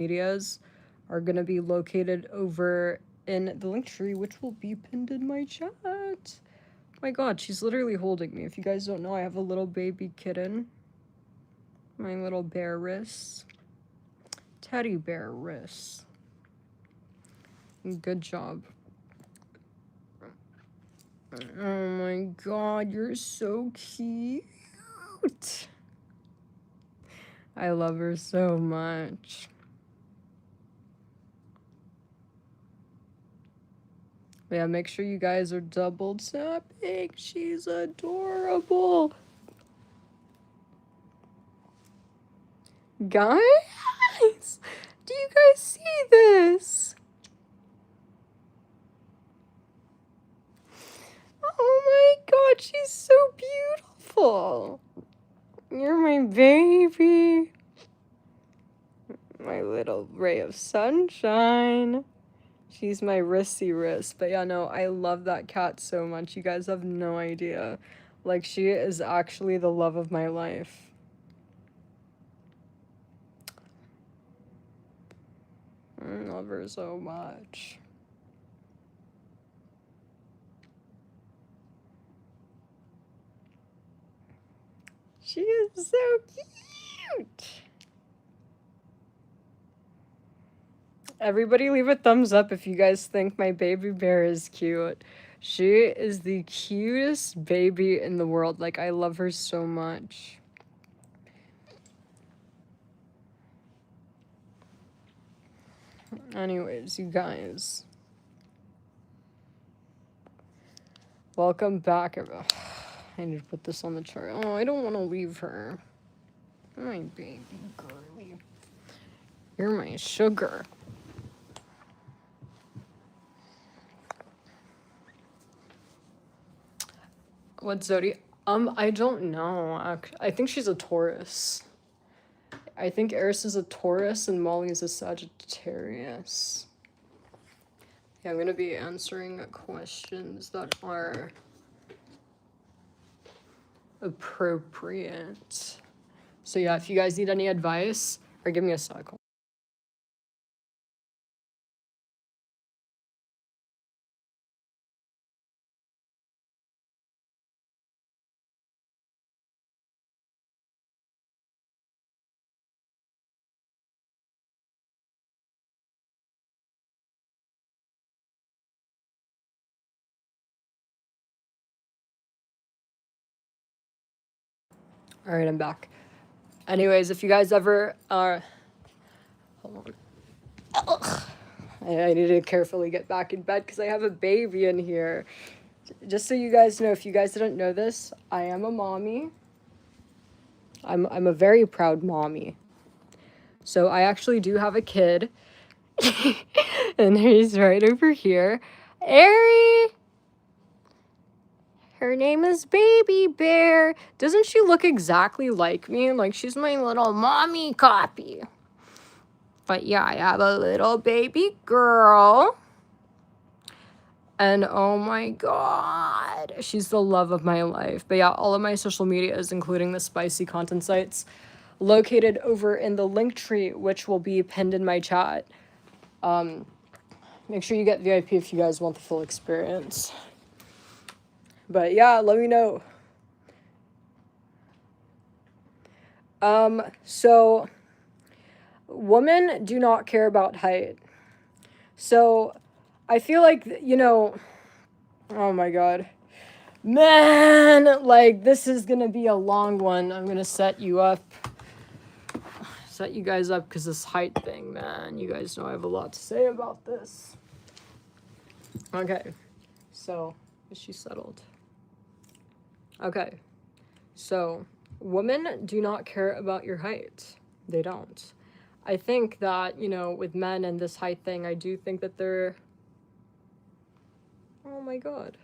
medias are gonna be located over in the link tree, which will be pinned in my chat. My god, she's literally holding me. If you guys don't know, I have a little baby kitten. My little bear wrists. Teddy bear wrists. Good job. Oh my god, you're so cute. I love her so much. Yeah, make sure you guys are double tapping. She's adorable. Guys, do you guys see this? Oh my god, she's so beautiful. You're my baby. My little ray of sunshine. She's my wristy wrist. But yeah, no, I love that cat so much. You guys have no idea. Like, she is actually the love of my life. I love her so much. She is so cute. Everybody leave a thumbs up if you guys think my baby bear is cute. She is the cutest baby in the world. Like, I love her so much. Anyways, you guys. Welcome back. I need to put this on the chart. Oh, I don't want to leave her. My baby girlie. You're my sugar. What zodiac? I don't know. I think she's a Taurus. I think Eris is a Taurus and Molly's a Sagittarius. Yeah, I'm gonna be answering questions that are appropriate. So yeah, if you guys need any advice, or give me a sec. All right, I'm back. Anyways, if you guys ever hold on. I need to carefully get back in bed because I have a baby in here. Just so you guys know, if you guys didn't know this, I am a mommy. I'm a very proud mommy. So I actually do have a kid. And he's right over here. Ari! Her name is Baby Bear. Doesn't she look exactly like me? Like, she's my little mommy copy. But yeah, I have a little baby girl. And oh my god, she's the love of my life. But yeah, all of my social medias, including the spicy content sites, located over in the link tree, which will be pinned in my chat. Make sure you get VIP if you guys want the full experience. But yeah, let me know. So women do not care about height. So I feel like, you know, oh my god. Man, like, this is gonna be a long one. I'm gonna set you up. Set you guys up because this height thing, man. You guys know I have a lot to say about this. Okay, so, is she settled? Okay, so, women do not care about your height. They don't. I think that, you know, with men and this height thing, I do think that they're... Oh my god.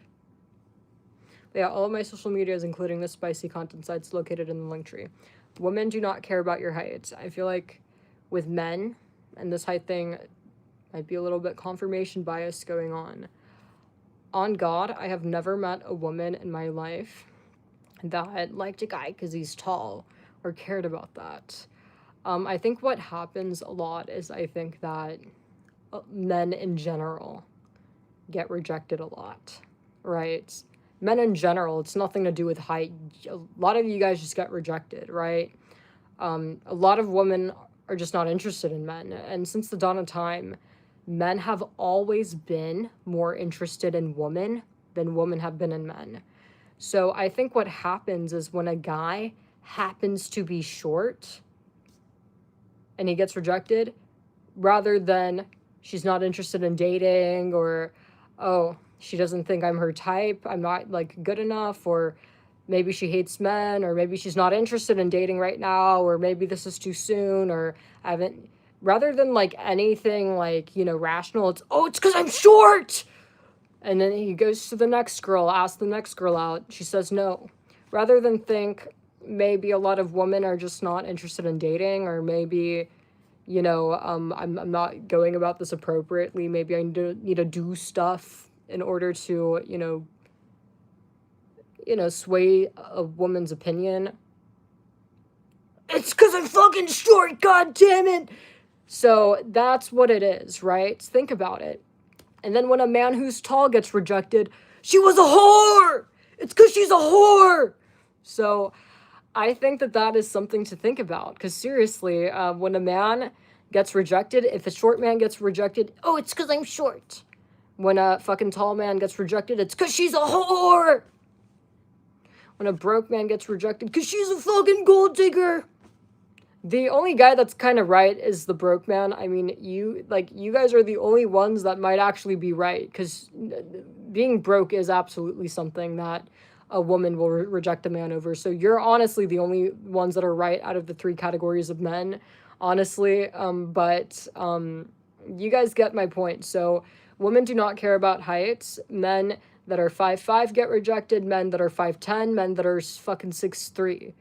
But yeah, all of my social medias, including the spicy content sites, located in the link tree. Women do not care about your height. I feel like with men and this height thing might be a little bit confirmation bias going on. On God, I have never met a woman in my life that liked a guy because he's tall or cared about that. I think what happens a lot is I think that men in general get rejected a lot, right? Men in general, it's nothing to do with height. A lot of you guys just get rejected, right? A lot of women are just not interested in men. And since the dawn of time, men have always been more interested in women than women have been in men. So I think what happens is when a guy happens to be short and he gets rejected, rather than she's not interested in dating, or, oh, she doesn't think I'm her type, I'm not like good enough, or maybe she hates men, or maybe she's not interested in dating right now, or maybe this is too soon, or I haven't, rather than like anything like, you know, rational, it's, oh, it's because I'm short. And then he goes to the next girl, asks the next girl out, she says no. Rather than think maybe a lot of women are just not interested in dating, or maybe, you know, I'm not going about this appropriately. Maybe I need to do stuff in order to, you know, sway a woman's opinion. It's because I'm fucking short, god damn it! So that's what it is, right? Think about it. And then when a man who's tall gets rejected, she was a whore! It's because she's a whore! So I think that that is something to think about. Because seriously, when a man gets rejected, if a short man gets rejected, oh, it's because I'm short. When a fucking tall man gets rejected, it's because she's a whore! When a broke man gets rejected, because she's a fucking gold digger! The only guy that's kind of right is the broke man. I mean, you guys are the only ones that might actually be right, because being broke is absolutely something that a woman will reject a man over. So you're honestly the only ones that are right out of the three categories of men, honestly. But you guys get my point. So women do not care about heights. Men that are 5'5" get rejected. Men that are 5'10", men that are fucking 6'3".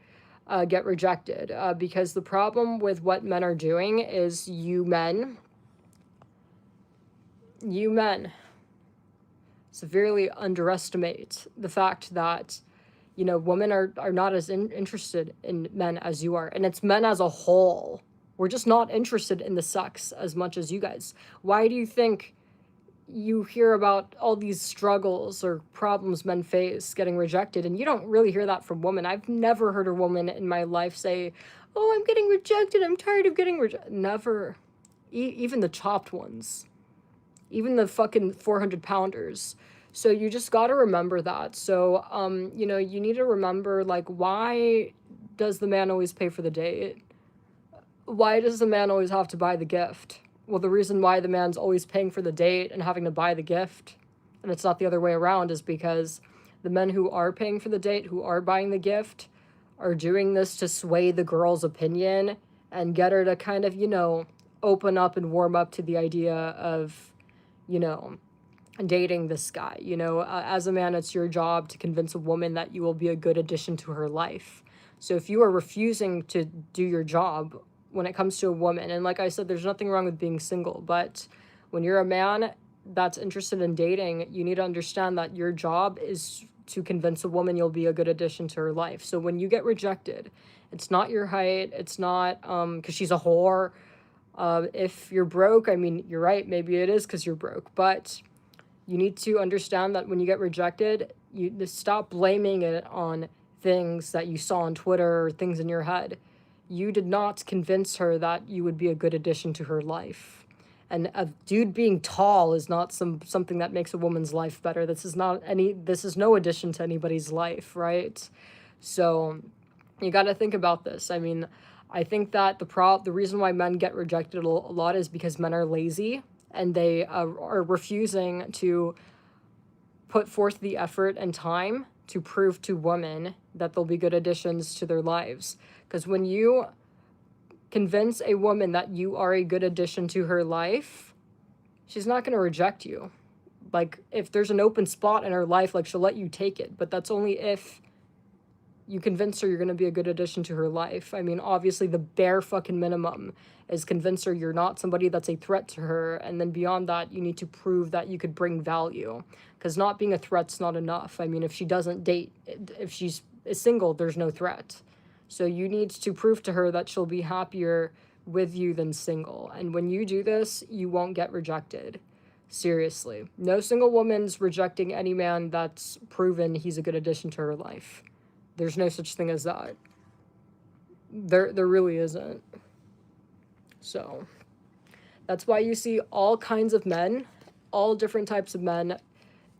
Get rejected, because the problem with what men are doing is you men severely underestimate the fact that, you know, women are not as interested in men as you are, and it's men as a whole. We're just not interested in the sex as much as you guys. Why do you think you hear about all these struggles or problems men face getting rejected, and you don't really hear that from women? I've never heard a woman in my life say, oh, I'm getting rejected, I'm tired of getting rejected. Never. Even the chopped ones. Even the fucking 400-pounders. So you just got to remember that. So, you know, you need to remember, like, why does the man always pay for the date? Why does the man always have to buy the gift? Well, the reason why the man's always paying for the date and having to buy the gift, and it's not the other way around, is because the men who are paying for the date, who are buying the gift, are doing this to sway the girl's opinion and get her to kind of, you know, open up and warm up to the idea of, you know, dating this guy. You know, as a man, it's your job to convince a woman that you will be a good addition to her life. So if you are refusing to do your job when it comes to a woman, and like I said, there's nothing wrong with being single, but when you're a man that's interested in dating, you need to understand that your job is to convince a woman you'll be a good addition to her life. So when you get rejected, it's not your height, it's not because she's a whore. If you're broke, I mean, you're right, maybe it is because you're broke, but you need to understand that when you get rejected, you stop blaming it on things that you saw on Twitter or things in your head. You did not convince her that you would be a good addition to her life. And a dude being tall is not something that makes a woman's life better. This is no addition to anybody's life, right? So you got to think about this. I mean, I think that the reason why men get rejected a lot is because men are lazy, and they are refusing to put forth the effort and time to prove to women that they'll be good additions to their lives. Because when you convince a woman that you are a good addition to her life, she's not going to reject you. Like, if there's an open spot in her life, like, she'll let you take it. But that's only if you convince her you're going to be a good addition to her life. I mean, obviously, the bare fucking minimum is convince her you're not somebody that's a threat to her. And then beyond that, you need to prove that you could bring value. Because not being a threat's not enough. I mean, if she doesn't date, if she's single, there's no threat. So you need to prove to her that she'll be happier with you than single. And when you do this, you won't get rejected. Seriously. No single woman's rejecting any man that's proven he's a good addition to her life. There's no such thing as that. There really isn't. So that's why you see all kinds of men, all different types of men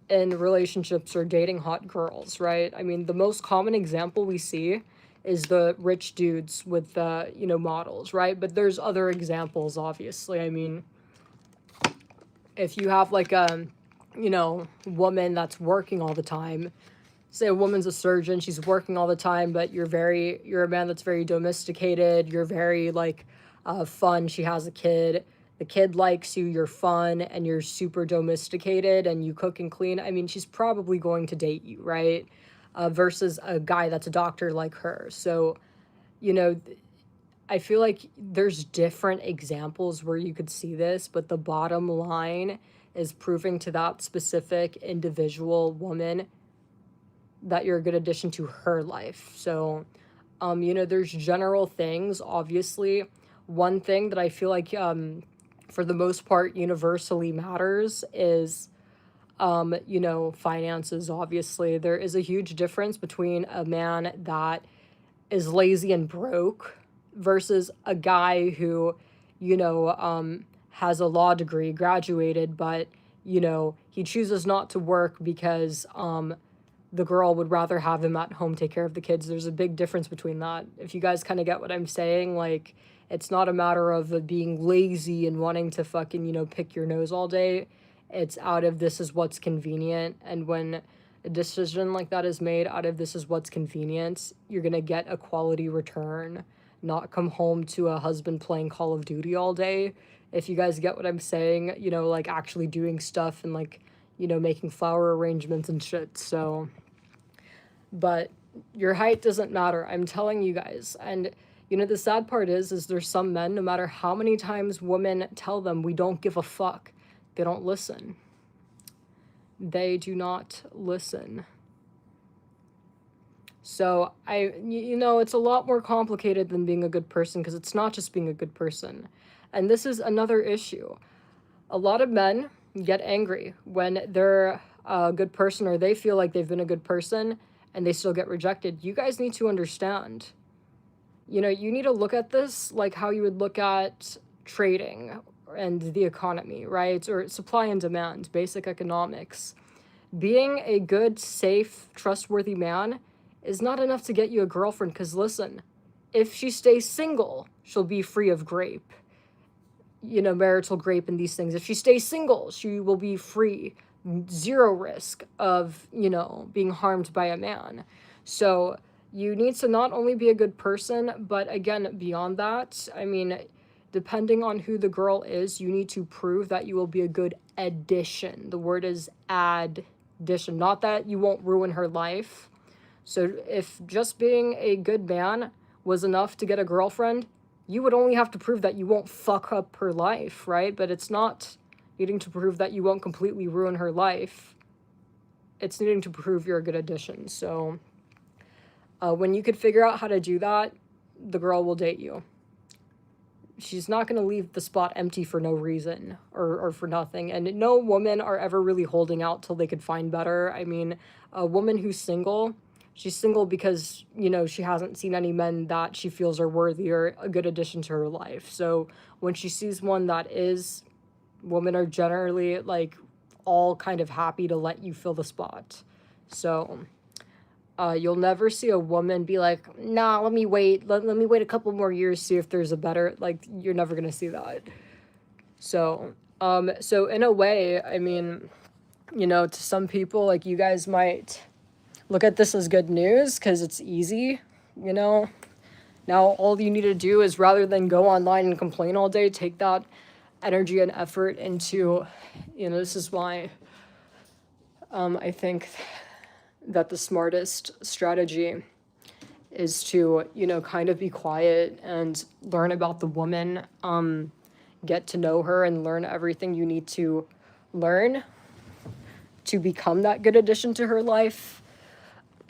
in relationships or dating hot girls, right? I mean, the most common example we see is the rich dudes with the, models, right? But there's other examples, obviously. I mean, if you have like a, woman that's working all the time, say a woman's a surgeon, she's working all the time, but you're a man that's very domesticated, you're very like fun, she has a kid, the kid likes you, you're fun, and you're super domesticated, and you cook and clean, I mean, she's probably going to date you, right? Versus a guy that's a doctor like her. So, I feel like there's different examples where you could see this, but the bottom line is proving to that specific individual woman that you're a good addition to her life. So, there's general things, obviously. One thing that I feel like, for the most part, universally matters is, finances, obviously. There is a huge difference between a man that is lazy and broke versus a guy who, has a law degree, graduated, but, he chooses not to work because, the girl would rather have him at home take care of the kids. There's a big difference between that. If you guys kind of get what I'm saying, like, it's not a matter of being lazy and wanting to fucking, pick your nose all day. It's out of this is what's convenient. And when a decision like that is made out of this is what's convenient, you're going to get a quality return, not come home to a husband playing Call of Duty all day. If you guys get what I'm saying, like actually doing stuff and like, making flower arrangements and shit. So, but your height doesn't matter. I'm telling you guys. And, the sad part is there's some men, no matter how many times women tell them we don't give a fuck, they don't listen. They do not listen. So it's a lot more complicated than being a good person, because it's not just being a good person. And this is another issue. A lot of men get angry when they're a good person, or they feel like they've been a good person and they still get rejected. You guys need to understand, you need to look at this like how you would look at trading and the economy, right? Or supply and demand, basic economics. Being a good, safe, trustworthy man is not enough to get you a girlfriend, because listen, if she stays single, she'll be free of grape. Marital grape and these things. If she stays single, she will be free, zero risk of, being harmed by a man. So you need to not only be a good person, but again, beyond that, I mean, depending on who the girl is, you need to prove that you will be a good addition. The word is addition, not that you won't ruin her life. So if just being a good man was enough to get a girlfriend, you would only have to prove that you won't fuck up her life, right? But it's not needing to prove that you won't completely ruin her life. It's needing to prove you're a good addition. So when you could figure out how to do that, the girl will date you. She's not going to leave the spot empty for no reason or for nothing. And no women are ever really holding out till they could find better. I mean, a woman who's single, she's single because, she hasn't seen any men that she feels are worthy or a good addition to her life. So when she sees one that is, women are generally, like, all kind of happy to let you fill the spot. So you'll never see a woman be like, nah, let me wait. Let me wait a couple more years, see if there's a better, like, you're never going to see that. So, so in a way, I mean, to some people, like, you guys might look at this as good news because it's easy, Now all you need to do is, rather than go online and complain all day, take that energy and effort into, this is why I think that the smartest strategy is to, kind of be quiet and learn about the woman, get to know her and learn everything you need to learn to become that good addition to her life.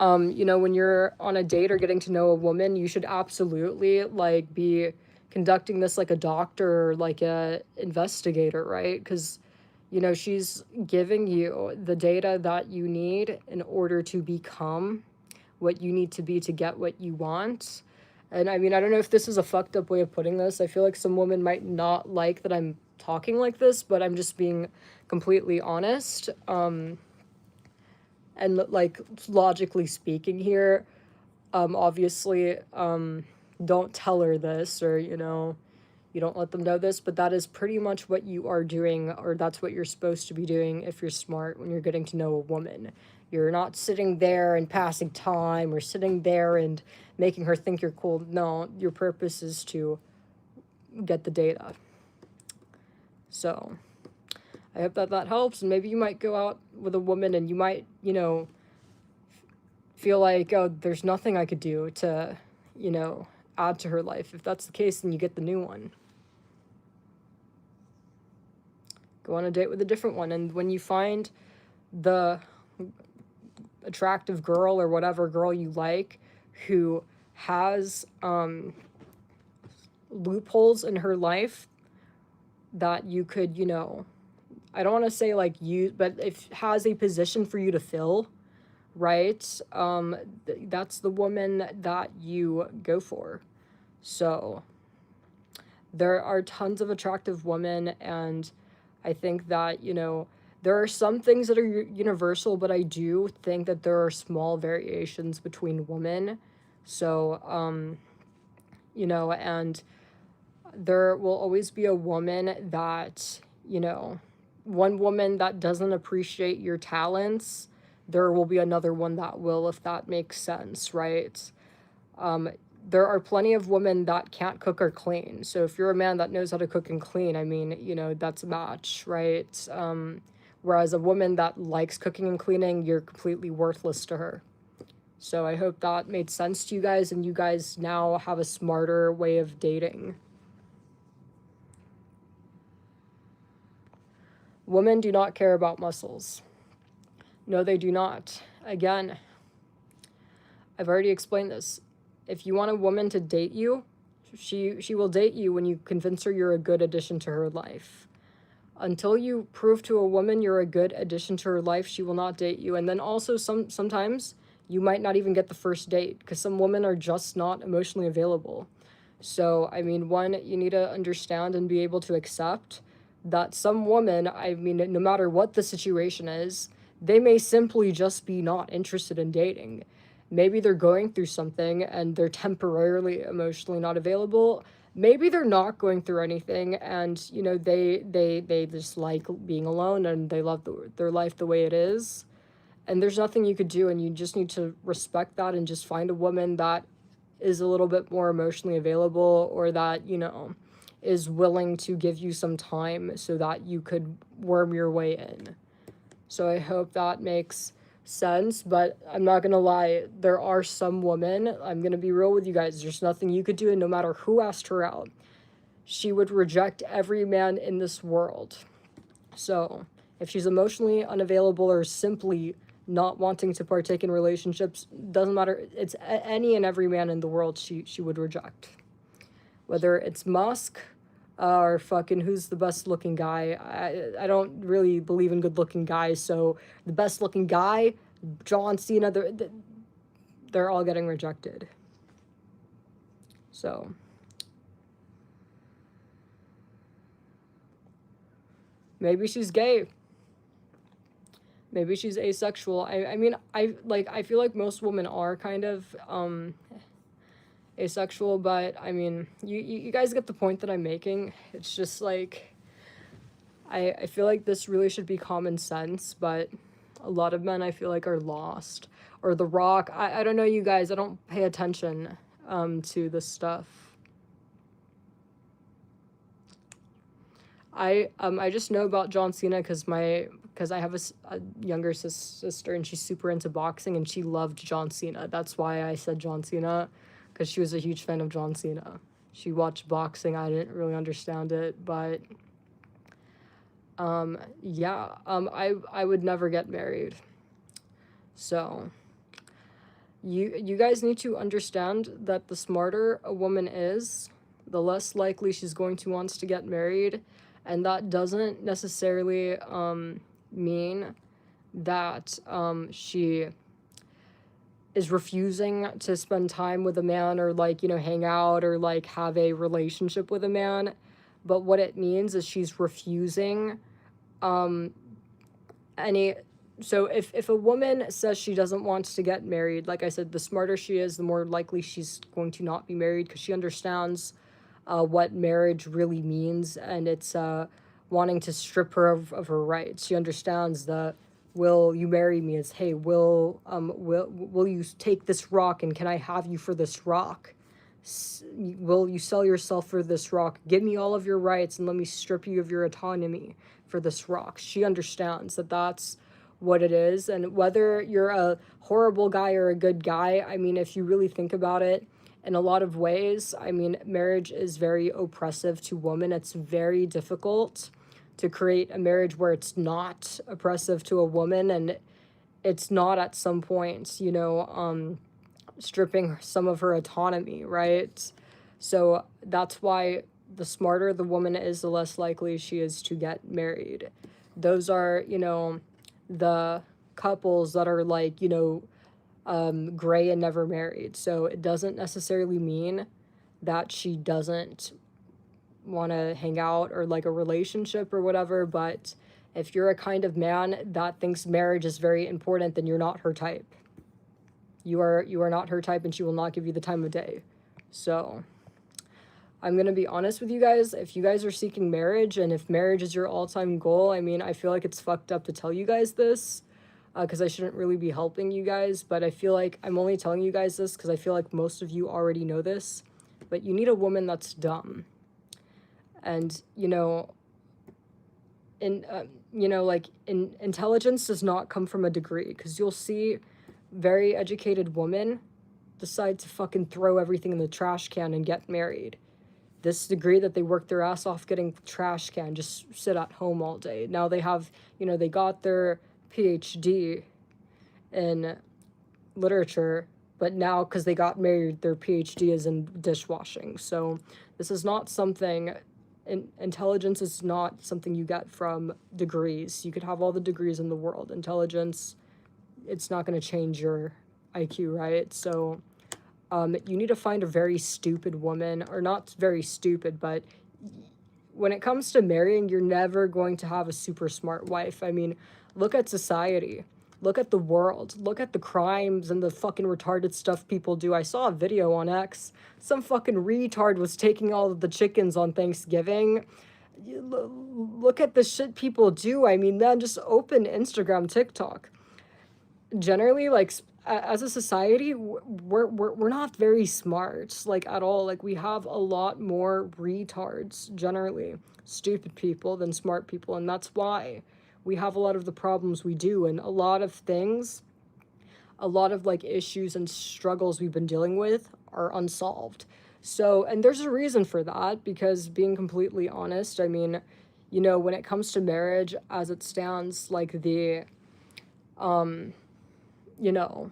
You know, when you're on a date or getting to know a woman, you should absolutely like be conducting this like a doctor or like a investigator, right? Because you know, she's giving you the data that you need in order to become what you need to be to get what you want. And I mean, I don't know if this is a fucked up way of putting this. I feel like some women might not like that I'm talking like this, but I'm just being completely honest. And like logically speaking here, obviously, don't tell her this, or you know, you don't let them know this, but that is pretty much what you are doing, or that's what you're supposed to be doing if you're smart when you're getting to know a woman. You're not sitting there and passing time or sitting there and making her think you're cool. No, your purpose is to get the data. So I hope that that helps, and maybe you might go out with a woman and you might, you know, feel like, oh, there's nothing I could do to, you know, add to her life. If that's the case, then you get the new one. Go on a date with a different one. And when you find the attractive girl or whatever girl you like who has loopholes in her life that you could, you know, I don't want to say like you, but if has a position for you to fill, right? That's the woman that you go for. So there are tons of attractive women, and I think that, you know, there are some things that are universal, but I do think that there are small variations between women. So, you know, and there will always be a woman that, you know, one woman that doesn't appreciate your talents, there will be another one that will, if that makes sense, right? There are plenty of women that can't cook or clean. So if you're a man that knows how to cook and clean, I mean, you know, that's a match, right? Whereas a woman that likes cooking and cleaning, you're completely worthless to her. So I hope that made sense to you guys, and you guys now have a smarter way of dating. Women do not care about muscles. No, they do not. Again, I've already explained this. If you want a woman to date you, she will date you when you convince her you're a good addition to her life. Until you prove to a woman you're a good addition to her life, she will not date you. And then also sometimes you might not even get the first date because some women are just not emotionally available. So, I mean, one, you need to understand and be able to accept that some woman, I mean, no matter what the situation is, they may simply just be not interested in dating. Maybe they're going through something and they're temporarily emotionally not available. Maybe they're not going through anything, and you know, they just like being alone and they love their life the way it is. And there's nothing you could do, and you just need to respect that and just find a woman that is a little bit more emotionally available, or that, you know, is willing to give you some time so that you could worm your way in. So I hope that makes sense, but I'm not gonna lie, there are some women, I'm gonna be real with you guys, there's nothing you could do, and no matter who asked her out, she would reject every man in this world. So if she's emotionally unavailable or simply not wanting to partake in relationships, doesn't matter, it's any and every man in the world she would reject. Whether it's Musk, or fucking who's the best looking guy. I don't really believe in good looking guys, so the best looking guy, John Cena, they're all getting rejected. So maybe she's gay. Maybe she's asexual. I mean, I feel like most women are kind of asexual, but I mean, you guys get the point that I'm making. It's just like, I feel like this really should be common sense, but a lot of men I feel like are lost. Or The Rock, I don't know, you guys, I don't pay attention to this stuff. I just know about John Cena because I have a younger sister, and she's super into boxing, and she loved John Cena. That's why I said John Cena, because she was a huge fan of John Cena. She watched boxing. I didn't really understand it, but yeah, I would never get married. So You guys need to understand that the smarter a woman is, the less likely she's going to want to get married, and that doesn't necessarily mean that she is refusing to spend time with a man, or like, you know, hang out, or like have a relationship with a man. But what it means is she's refusing any. So if a woman says she doesn't want to get married, like I said, the smarter she is, the more likely she's going to not be married, because she understands what marriage really means, and it's wanting to strip her of her rights. She understands the will you marry me is, hey, will you take this rock, and can I have you for this rock? Will you sell yourself for this rock? Give me all of your rights and let me strip you of your autonomy for this rock. She understands that that's what it is. And whether you're a horrible guy or a good guy, I mean, if you really think about it, in a lot of ways, I mean, marriage is very oppressive to women. It's very difficult to create a marriage where it's not oppressive to a woman, and it's not at some points, you know, stripping some of her autonomy, right? So that's why the smarter the woman is, the less likely she is to get married. Those are, you know, the couples that are like, you know, gray and never married. So it doesn't necessarily mean that she doesn't want to hang out or like a relationship or whatever, but if you're a kind of man that thinks marriage is very important, then you're not her type. You are not her type, and she will not give you the time of day. So I'm going to be honest with you guys. If you guys are seeking marriage, and if marriage is your all-time goal, I mean, I feel like it's fucked up to tell you guys this, because I shouldn't really be helping you guys, but I feel like I'm only telling you guys this because I feel like most of you already know this, but you need a woman that's dumb. And, you know, intelligence does not come from a degree, because you'll see very educated women decide to fucking throw everything in the trash can and get married. This degree that they worked their ass off getting trash can, just sit at home all day. Now they have, you know, they got their PhD in literature, but now because they got married, their PhD is in dishwashing. So this is not something, intelligence is not something you get from degrees. You could have all the degrees in the world. Intelligence, it's not going to change your IQ, right? So you need to find a very stupid woman, or not very stupid, but when it comes to marrying, you're never going to have a super smart wife. I mean, look at society. Look at the world. Look at the crimes and the fucking retarded stuff people do. I saw a video on X. Some fucking retard was taking all of the chickens on Thanksgiving. Look at the shit people do. I mean, man, just open Instagram, TikTok. Generally, like, as a society, we're not very smart, like, at all. Like, we have a lot more retards, generally, stupid people, than smart people, and that's why we have a lot of the problems we do, and a lot of things, a lot of, like, issues and struggles we've been dealing with are unsolved. So, and there's a reason for that, because being completely honest, I mean, you know, when it comes to marriage as it stands, like, the you know,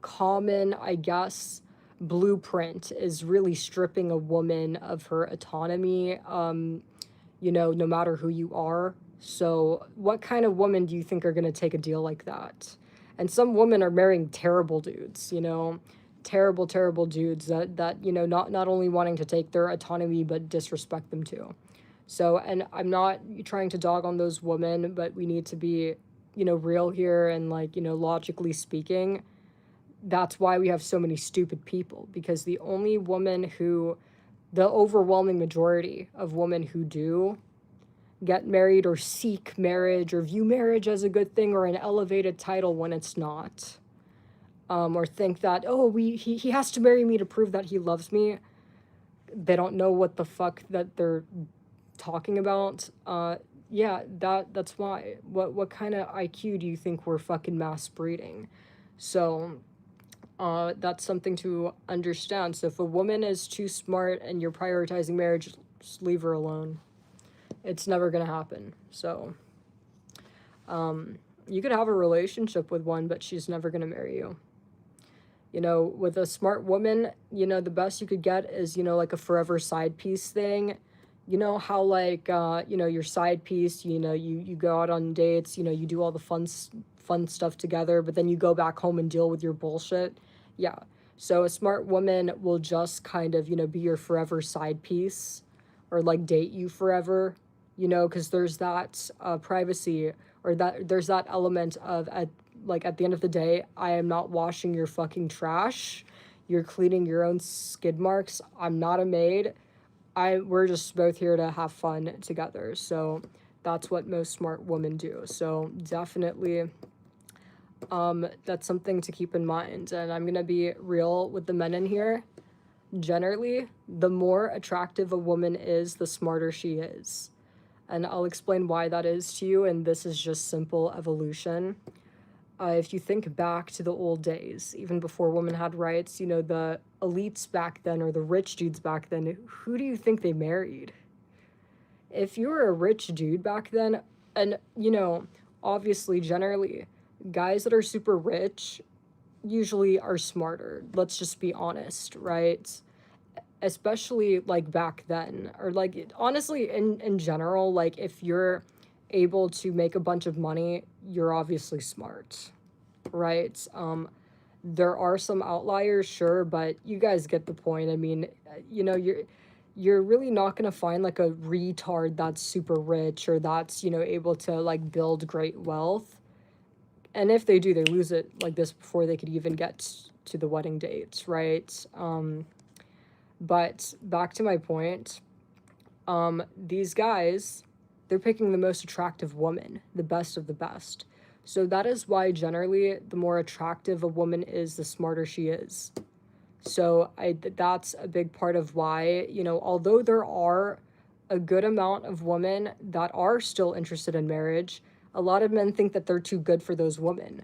common, I guess, blueprint is really stripping a woman of her autonomy, you know, no matter who you are. So what kind of woman do you think are going to take a deal like that? And some women are marrying terrible dudes, you know, terrible, terrible dudes that you know, not only wanting to take their autonomy, but disrespect them too. So, and I'm not trying to dog on those women, but we need to be, you know, real here, and, like, you know, logically speaking, that's why we have so many stupid people, because the overwhelming majority of women who do get married or seek marriage or view marriage as a good thing or an elevated title when it's not, or think that, oh, he has to marry me to prove that he loves me. They don't know what the fuck that they're talking about. Yeah, that's why. What kind of IQ do you think we're fucking mass breeding? So that's something to understand. So if a woman is too smart and you're prioritizing marriage, just leave her alone. It's never gonna happen. So you could have a relationship with one, but she's never gonna marry you. You know, with a smart woman, you know, the best you could get is, you know, like a forever side piece thing. You know how like you know, your side piece, you know, you go out on dates, you know, you do all the fun stuff together, but then you go back home and deal with your bullshit. Yeah. So a smart woman will just kind of, you know, be your forever side piece, or like date you forever, you know, because there's that privacy, or that there's that element of, at the end of the day, I am not washing your fucking trash. You're cleaning your own skid marks. I'm not a maid. We're just both here to have fun together. So that's what most smart women do. So definitely that's something to keep in mind. And I'm gonna be real with the men in here. Generally, the more attractive a woman is, the smarter she is. And I'll explain why that is to you, and this is just simple evolution. If you think back to the old days, even before women had rights, you know, the elites back then, or the rich dudes back then, who do you think they married? If you were a rich dude back then, and, you know, obviously, generally, guys that are super rich usually are smarter. Let's just be honest, right? Especially like back then, or like honestly in general, like if you're able to make a bunch of money, you're obviously smart, right? There are some outliers, sure, but you guys get the point. I mean, you know, you're really not going to find like a retard that's super rich, or that's, you know, able to like build great wealth. And if they do, they lose it like this before they could even get to the wedding dates, right? But back to my point, these guys, they're picking the most attractive woman, the best of the best. So that is why generally the more attractive a woman is, the smarter she is. So that's a big part of why, you know, although there are a good amount of women that are still interested in marriage, a lot of men think that they're too good for those women.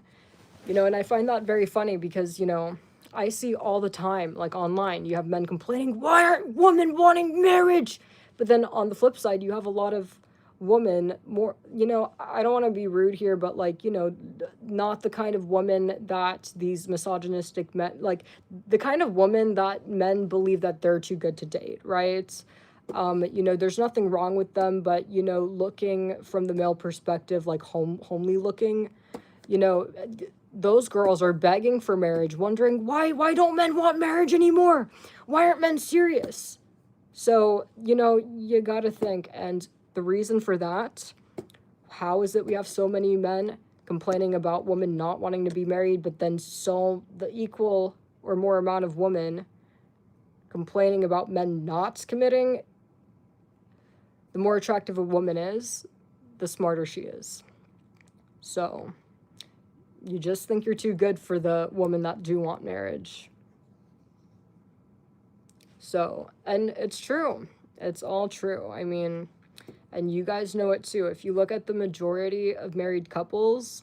You know, and I find that very funny because, you know, I see all the time, like online, you have men complaining, why aren't women wanting marriage? But then on the flip side, you have a lot of women, more, you know, I don't want to be rude here, but like, you know, not the kind of woman that these misogynistic men, like the kind of woman that men believe that they're too good to date, right? You know, there's nothing wrong with them, but, you know, looking from the male perspective, like homely looking, you know, those girls are begging for marriage, wondering why don't men want marriage anymore? Why aren't men serious? So, you know, you gotta think. And the reason for that, how is it we have so many men complaining about women not wanting to be married, but then so the equal or more amount of women complaining about men not committing? The more attractive a woman is, the smarter she is. So you just think you're too good for the women that do want marriage. So, and it's true. It's all true. I mean, and you guys know it too. If you look at the majority of married couples,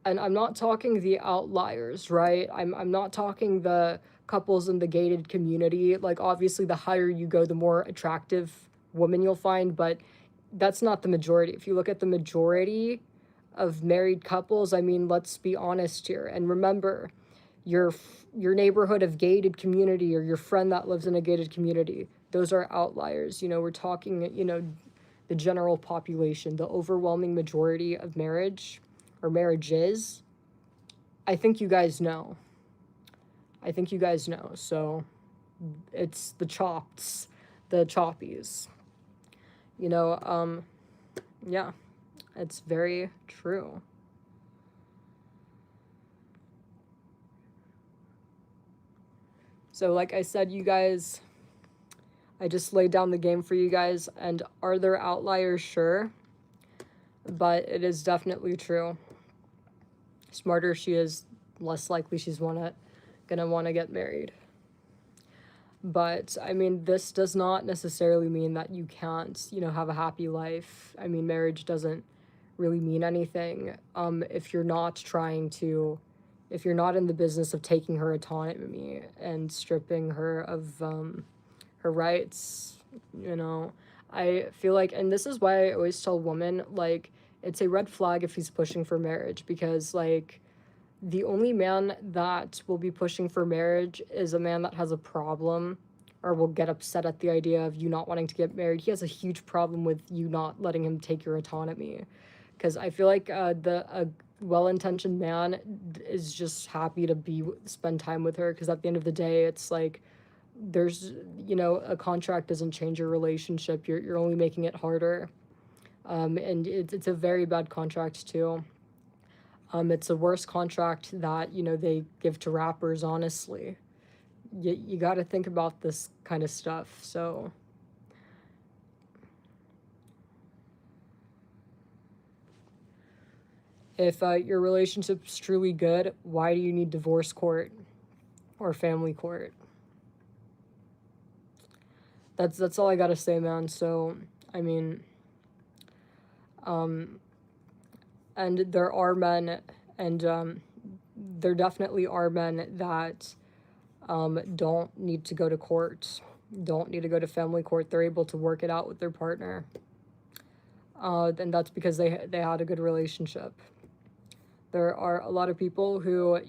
and I'm not talking the outliers, right? I'm not talking the couples in the gated community. Like, obviously, the higher you go, the more attractive woman you'll find, but that's not the majority. If you look at the majority of married couples, I mean, let's be honest here. And remember, your neighborhood of gated community, or your friend that lives in a gated community, those are outliers. You know, we're talking, you know, the general population, the overwhelming majority of marriage or marriages. I think you guys know. I think you guys know. So it's the chops, the choppies. You know, yeah, it's very true. So like I said, you guys, I just laid down the game for you guys, and are there outliers? Sure. But it is definitely true. Smarter she is, less likely she's gonna want to get married. But I mean, this does not necessarily mean that you can't, you know, have a happy life. I mean, marriage doesn't really mean anything if you're not trying to, if you're not in the business of taking her autonomy and stripping her of her rights. You know, I feel like, and this is why I always tell women, like, it's a red flag if he's pushing for marriage, because like, the only man that will be pushing for marriage is a man that has a problem or will get upset at the idea of you not wanting to get married. He has a huge problem with you not letting him take your autonomy. Because I feel like a well-intentioned man is just happy to spend time with her, because at the end of the day, it's like there's, a contract doesn't change your relationship. You're only making it harder. And it's a very bad contract too. It's a worse contract that, they give to rappers, honestly. You got to think about this kind of stuff. So if your relationship's truly good, why do you need divorce court or family court? That's all I gotta say, man. So, I mean, and there are men, and there definitely are men that don't need to go to court, don't need to go to family court. They're able to work it out with their partner. And that's because they had a good relationship. There are a lot of people who,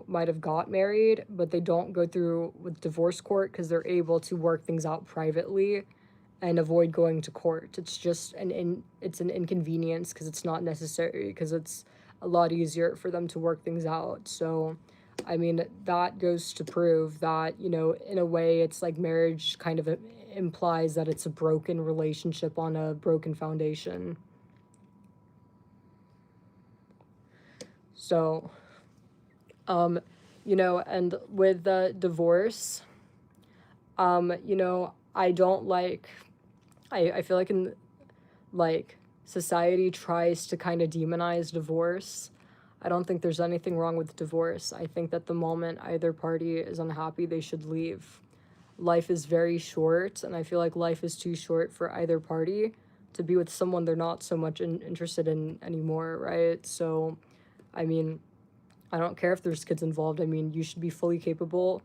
might have got married, but they don't go through with divorce court because they're able to work things out privately and avoid going to court. It's just it's an inconvenience because it's not necessary, because it's a lot easier for them to work things out. So, I mean, that goes to prove that, in a way, it's like marriage kind of implies that it's a broken relationship on a broken foundation. So, and with divorce, I don't like, I feel like society tries to kind of demonize divorce. I don't think there's anything wrong with divorce. I think that the moment either party is unhappy, they should leave. Life is very short, and I feel like life is too short for either party to be with someone they're not so much interested in anymore, right? So, I mean, I don't care if there's kids involved. I mean, you should be fully capable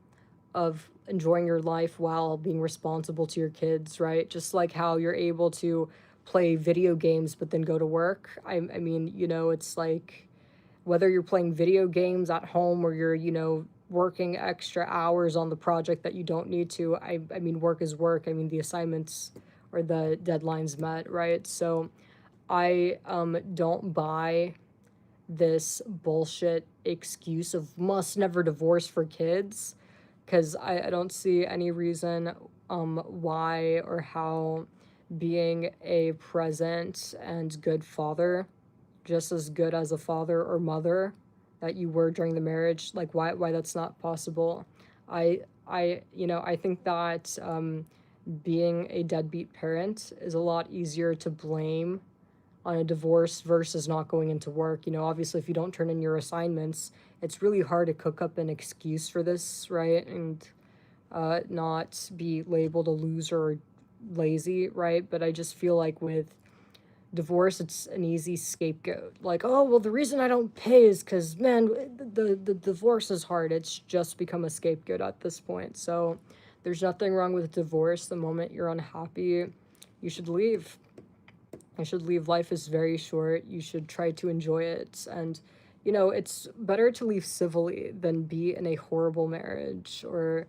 of enjoying your life while being responsible to your kids, right? Just like how you're able to play video games but then go to work. I mean, it's like whether you're playing video games at home or you're, working extra hours on the project that you don't need to. I mean, work is work. I mean, the assignments or the deadlines met, right? So I don't buy this bullshit excuse of must never divorce for kids, because I don't see any reason why or how being a present and good father, just as good as a father or mother that you were during the marriage, like why that's not possible. I think that being a deadbeat parent is a lot easier to blame on a divorce versus not going into work. Obviously, if you don't turn in your assignments, it's really hard to cook up an excuse for this, right? And not be labeled a loser or lazy, right? But I just feel like with divorce, it's an easy scapegoat. Like, oh, well, the reason I don't pay is because, man, the divorce is hard. It's just become a scapegoat at this point. So there's nothing wrong with divorce. The moment you're unhappy, you should leave. You should leave. Life is very short. You should try to enjoy it. And, it's better to leave civilly than be in a horrible marriage or,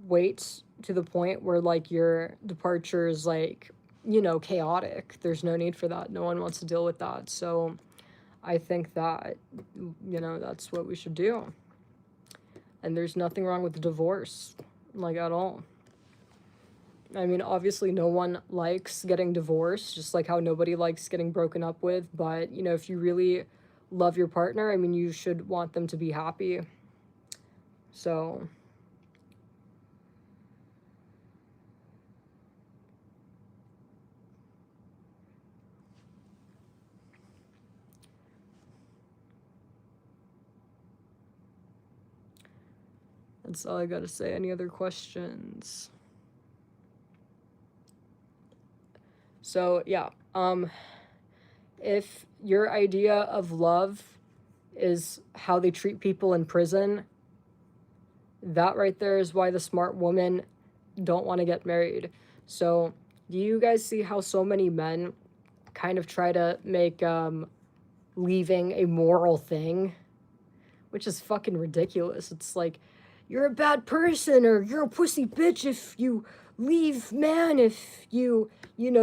wait to the point where, like, your departure is, like, chaotic. There's no need for that. No one wants to deal with that. So I think that, that's what we should do. And there's nothing wrong with divorce, like, at all. I mean, obviously no one likes getting divorced, just like how nobody likes getting broken up with. But, if you really love your partner, I mean, you should want them to be happy. So that's all I gotta say. Any other questions? So yeah, if your idea of love is how they treat people in prison, that right there is why the smart women don't want to get married. So do you guys see how so many men kind of try to make leaving a moral thing? which is fucking ridiculous. It's like, you're a bad person, or you're a pussy bitch if you leave, man, if you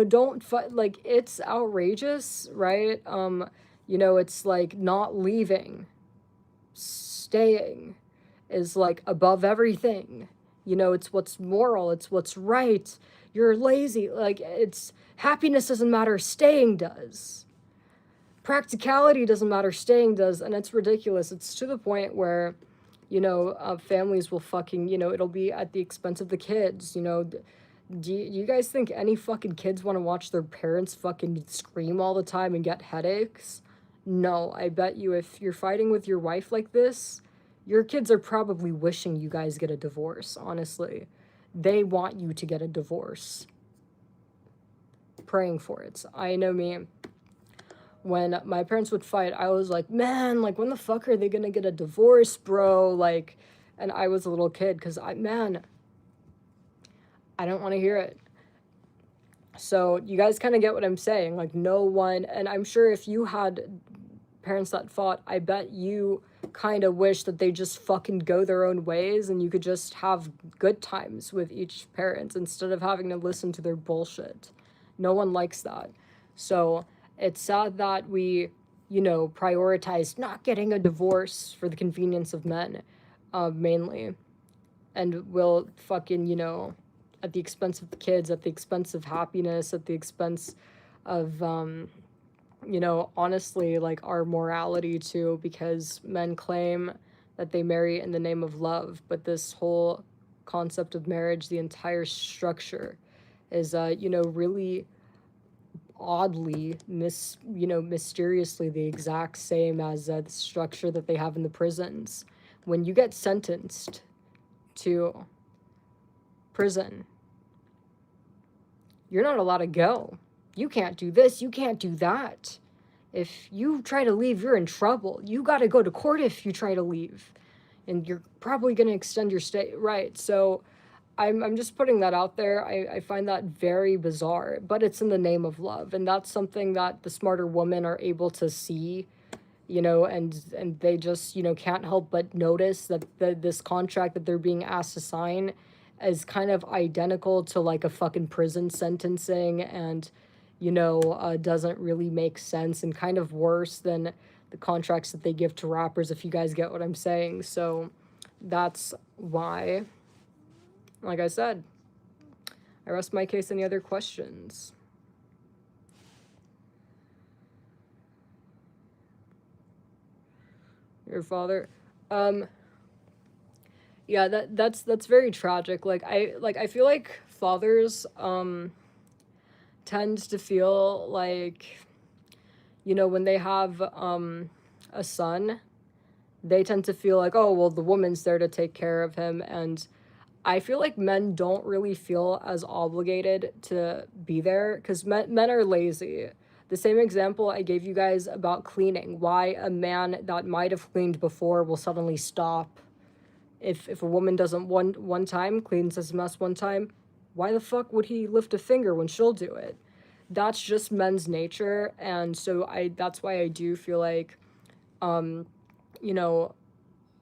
don't fight. Like, it's outrageous, right? It's like, not leaving, staying is like above everything. It's what's moral, it's what's right. You're lazy. Like, it's happiness doesn't matter, staying does. Practicality doesn't matter, staying does. And it's ridiculous. It's to the point where families will fucking, it'll be at the expense of the kids. Do you guys think any fucking kids want to watch their parents fucking scream all the time and get headaches? No, I bet you if you're fighting with your wife like this, your kids are probably wishing you guys get a divorce, honestly. They want you to get a divorce. Praying for it. I know me. When my parents would fight, I was like, man, like, when the fuck are they gonna get a divorce, bro? Like, and I was a little kid, because I don't want to hear it. So you guys kind of get what I'm saying. Like, no one, and I'm sure if you had parents that fought, I bet you kind of wish that they just fucking go their own ways and you could just have good times with each parent instead of having to listen to their bullshit. No one likes that. So it's sad that we, prioritize not getting a divorce for the convenience of men, mainly. And will fucking, at the expense of the kids, at the expense of happiness, at the expense of, honestly, like, our morality too, because men claim that they marry in the name of love, but this whole concept of marriage, the entire structure is, really oddly, mysteriously the exact same as the structure that they have in the prisons. When you get sentenced to prison, you're not allowed to go. You can't do this, you can't do that. If you try to leave, you're in trouble. You got to go to court if you try to leave. And you're probably going to extend your stay. Right, so I'm just putting that out there. I find that very bizarre, but it's in the name of love. And that's something that the smarter women are able to see, and they just, can't help but notice that this contract that they're being asked to sign is kind of identical to like a fucking prison sentencing, and doesn't really make sense, and kind of worse than the contracts that they give to rappers, if you guys get what I'm saying. So that's why, like I said, I rest my case. Any other questions? Your father? Yeah, that's very tragic. I feel like fathers tend to feel like, when they have a son, they tend to feel like, oh, well, the woman's there to take care of him. And I feel like men don't really feel as obligated to be there, because men are lazy. The same example I gave you guys about cleaning, why a man that might have cleaned before will suddenly stop. If a woman doesn't one time, cleans his mess one time, why the fuck would he lift a finger when she'll do it? That's just men's nature. And so that's why I do feel like,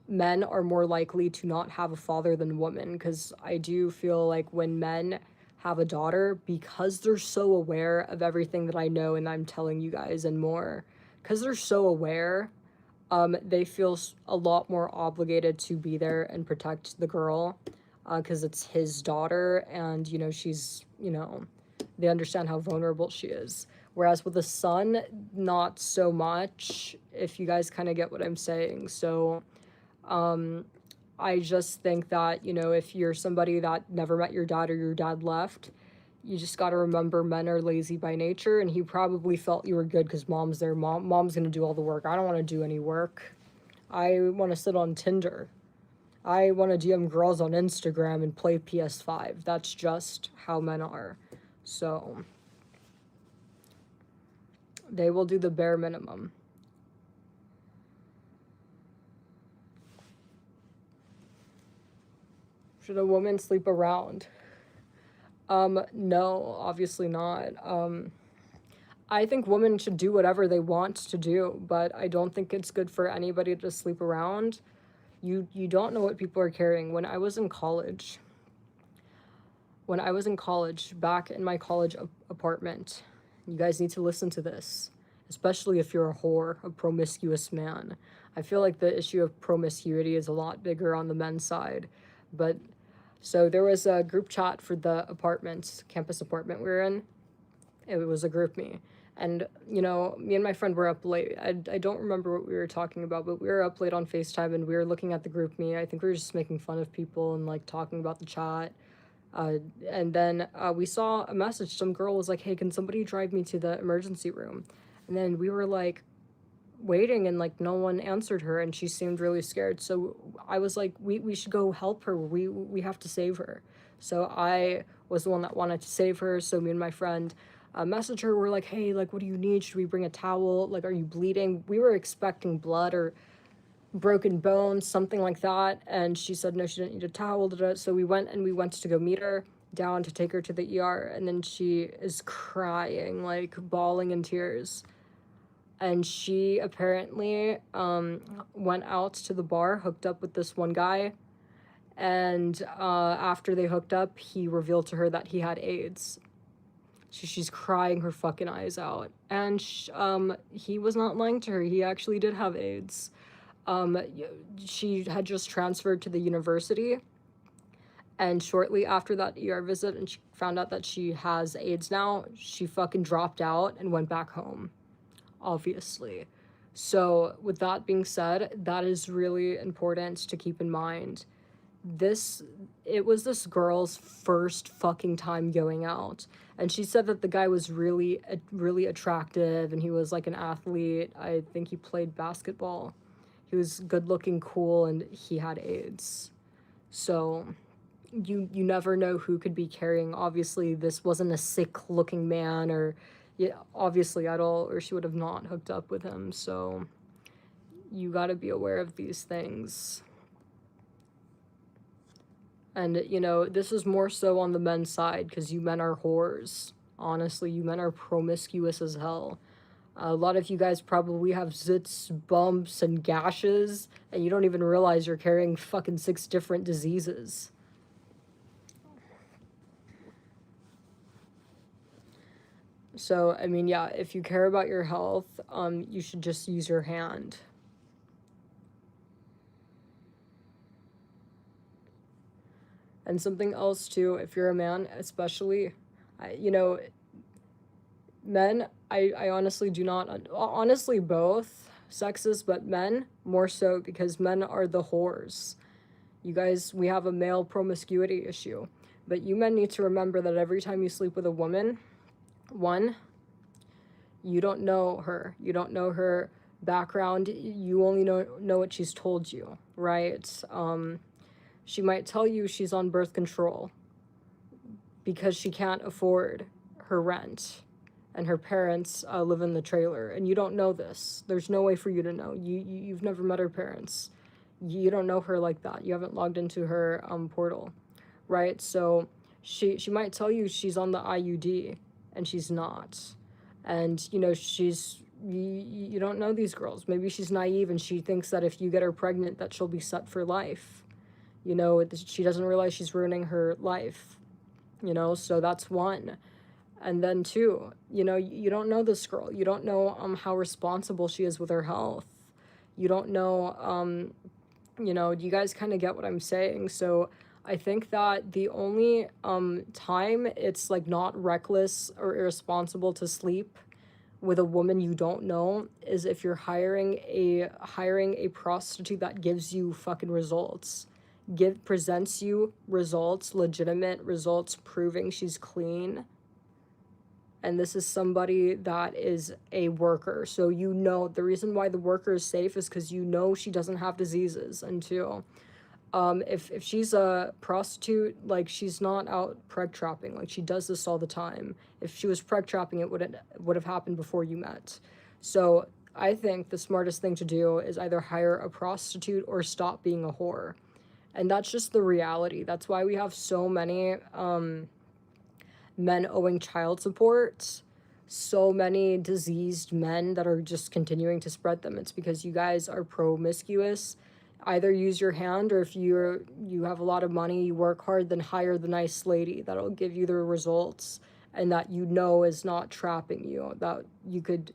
men are more likely to not have a father than women, because I do feel like when men have a daughter, because they're so aware of everything that I know and I'm telling you guys and more, because they're so aware, they feel a lot more obligated to be there and protect the girl, because it's his daughter, and she's, they understand how vulnerable she is. Whereas with a son, not so much, if you guys kind of get what I'm saying. So I just think that, if you're somebody that never met your dad or your dad left, you just got to remember men are lazy by nature, and he probably felt you were good because mom's there. Mom's going to do all the work. I don't want to do any work. I want to sit on Tinder. I want to DM girls on Instagram and play PS5. That's just how men are. So they will do the bare minimum. Should a woman sleep around? No, obviously not. I think women should do whatever they want to do, but I don't think it's good for anybody to sleep around. You don't know what people are carrying. When I was in college, back in my college apartment, you guys need to listen to this, especially if you're a whore, a promiscuous man. I feel like the issue of promiscuity is a lot bigger on the men's side. But so there was a group chat for the campus apartment we were in. It was a group me. And, you know, me and my friend were up late. I don't remember what we were talking about, but we were up late on FaceTime and we were looking at the group me. I think we were just making fun of people and like talking about the chat. And then we saw a message. Some girl was like, hey, can somebody drive me to the emergency room? And then we were like waiting and like no one answered her and she seemed really scared. So I was like, we should go help her. We have to save her. So I was the one that wanted to save her. So me and my friend messaged her. We're like, hey, like, what do you need? Should we bring a towel? Like, are you bleeding? We were expecting blood or broken bones, something like that. And she said no, she didn't need a towel. So we went to go meet her down to take her to the ER. And then she is crying, like bawling in tears. And she apparently went out to the bar, hooked up with this one guy. And after they hooked up, he revealed to her that he had AIDS. She's crying her fucking eyes out. And he was not lying to her. He actually did have AIDS. She had just transferred to the university. And shortly after that ER visit, and she found out that she has AIDS now, she fucking dropped out and went back home, obviously. So with that being said, that is really important to keep in mind. It was this girl's first fucking time going out. And she said that the guy was really, really attractive and he was like an athlete. I think he played basketball. He was good looking, cool, and he had AIDS. So you never know who could be carrying. Obviously, this wasn't a sick looking man or obviously at all, or she would have not hooked up with him. So you got to be aware of these things. And, you know, this is more so on the men's side because you men are whores. Honestly, you men are promiscuous as hell. A lot of you guys probably have zits, bumps, and gashes, and you don't even realize you're carrying fucking 6 different diseases. So, I mean, yeah, if you care about your health, you should just use your hand. And something else too, if you're a man, especially, you know, men, I honestly do not, honestly both sexes, but men more so because men are the whores. You guys, we have a male promiscuity issue. But you men need to remember that every time you sleep with a woman, one, you don't know her. You don't know her background. You only know what she's told you, right? She might tell you she's on birth control because she can't afford her rent and her parents live in the trailer, and you don't know this. There's no way for you to know. You've never met her parents. You don't know her like that. You haven't logged into her portal, right? So she might tell you she's on the IUD and she's not. And, you know, you don't know these girls. Maybe she's naive and she thinks that if you get her pregnant that she'll be set for life. You know, she doesn't realize she's ruining her life, you know, so that's one. And then two, you know, you don't know this girl. You don't know how responsible she is with her health. You don't know, you know, you guys kind of get what I'm saying. So I think that the only time it's like not reckless or irresponsible to sleep with a woman you don't know is if you're hiring a prostitute that gives you fucking results. Presents you results, legitimate results proving she's clean. And this is somebody that is a worker. So you know the reason why the worker is safe is because you know she doesn't have diseases. And two, if she's a prostitute, like she's not out preg trapping. Like she does this all the time. If she was preg trapping, it would have happened before you met. So I think the smartest thing to do is either hire a prostitute or stop being a whore. And that's just the reality. That's why we have so many men owing child support. so many diseased men that are just continuing to spread them. It's because you guys are promiscuous. Either use your hand, or if you have a lot of money, you work hard, then hire the nice lady that'll give you the results, and that you know is not trapping you, that you could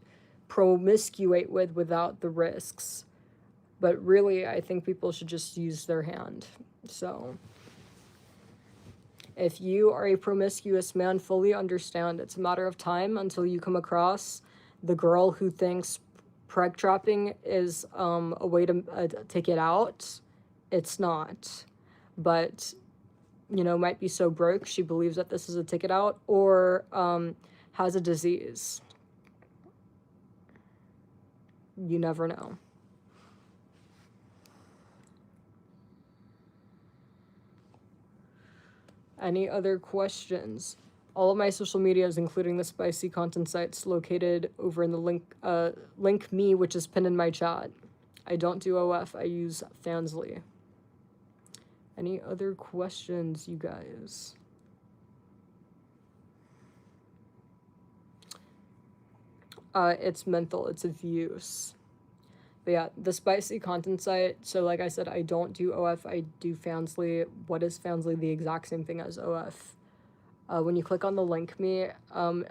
promiscuate with without the risks. But really, I think people should just use their hand. So if you are a promiscuous man, fully understand it's a matter of time until you come across the girl who thinks preg trapping is a way to get out. It's not. But, might be so broke she believes that this is a ticket out, or has a disease. You never know. Any other questions? All of my social medias, including the spicy content sites, located over in the link me, which is pinned in my chat. I don't do OF, I use Fansly. Any other questions, you guys? It's mental, it's abuse. But yeah, the spicy content site, so like I said, I don't do OF, I do Fansly. What is Fansly? The exact same thing as OF. When you click on the link me, I'm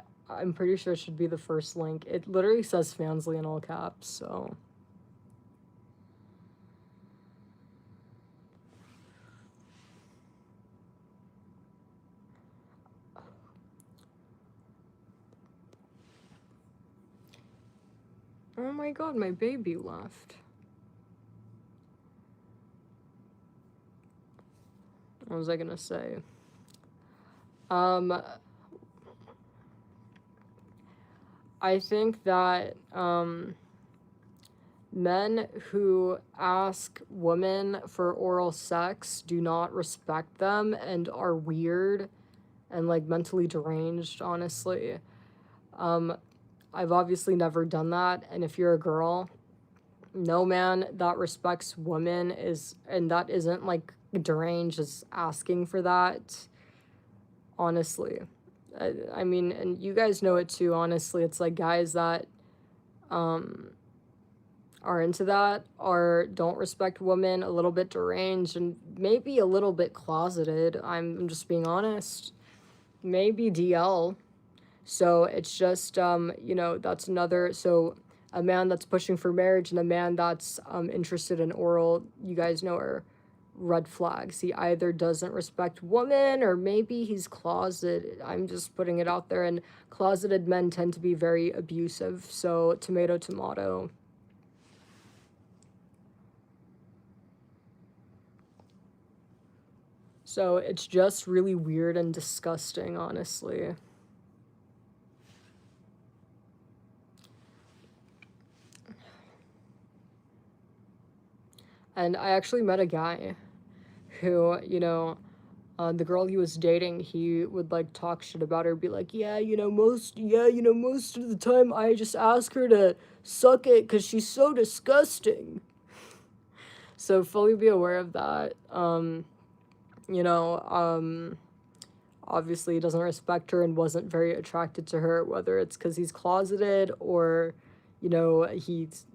pretty sure it should be the first link. It literally says Fansly in all caps, so. Oh my god, my baby left. What was I gonna say? I think that men who ask women for oral sex do not respect them and are weird and like mentally deranged, honestly. I've obviously never done that, and if you're a girl, no man that respects women and that isn't like deranged is asking for that, honestly. I mean, and you guys know it too, honestly. It's like guys that are into that don't respect women, a little bit deranged, and maybe a little bit closeted. I'm just being honest. Maybe DL. So it's just, that's another, so a man that's pushing for marriage and a man that's interested in oral, you guys know, are red flags. He either doesn't respect women or maybe he's closeted. I'm just putting it out there, and closeted men tend to be very abusive. So tomato, tomato. So it's just really weird and disgusting, honestly. And I actually met a guy who, the girl he was dating, he would like talk shit about her, be like, most of the time I just ask her to suck it because she's so disgusting. So fully be aware of that. Obviously he doesn't respect her and wasn't very attracted to her, whether it's because he's closeted or, he's,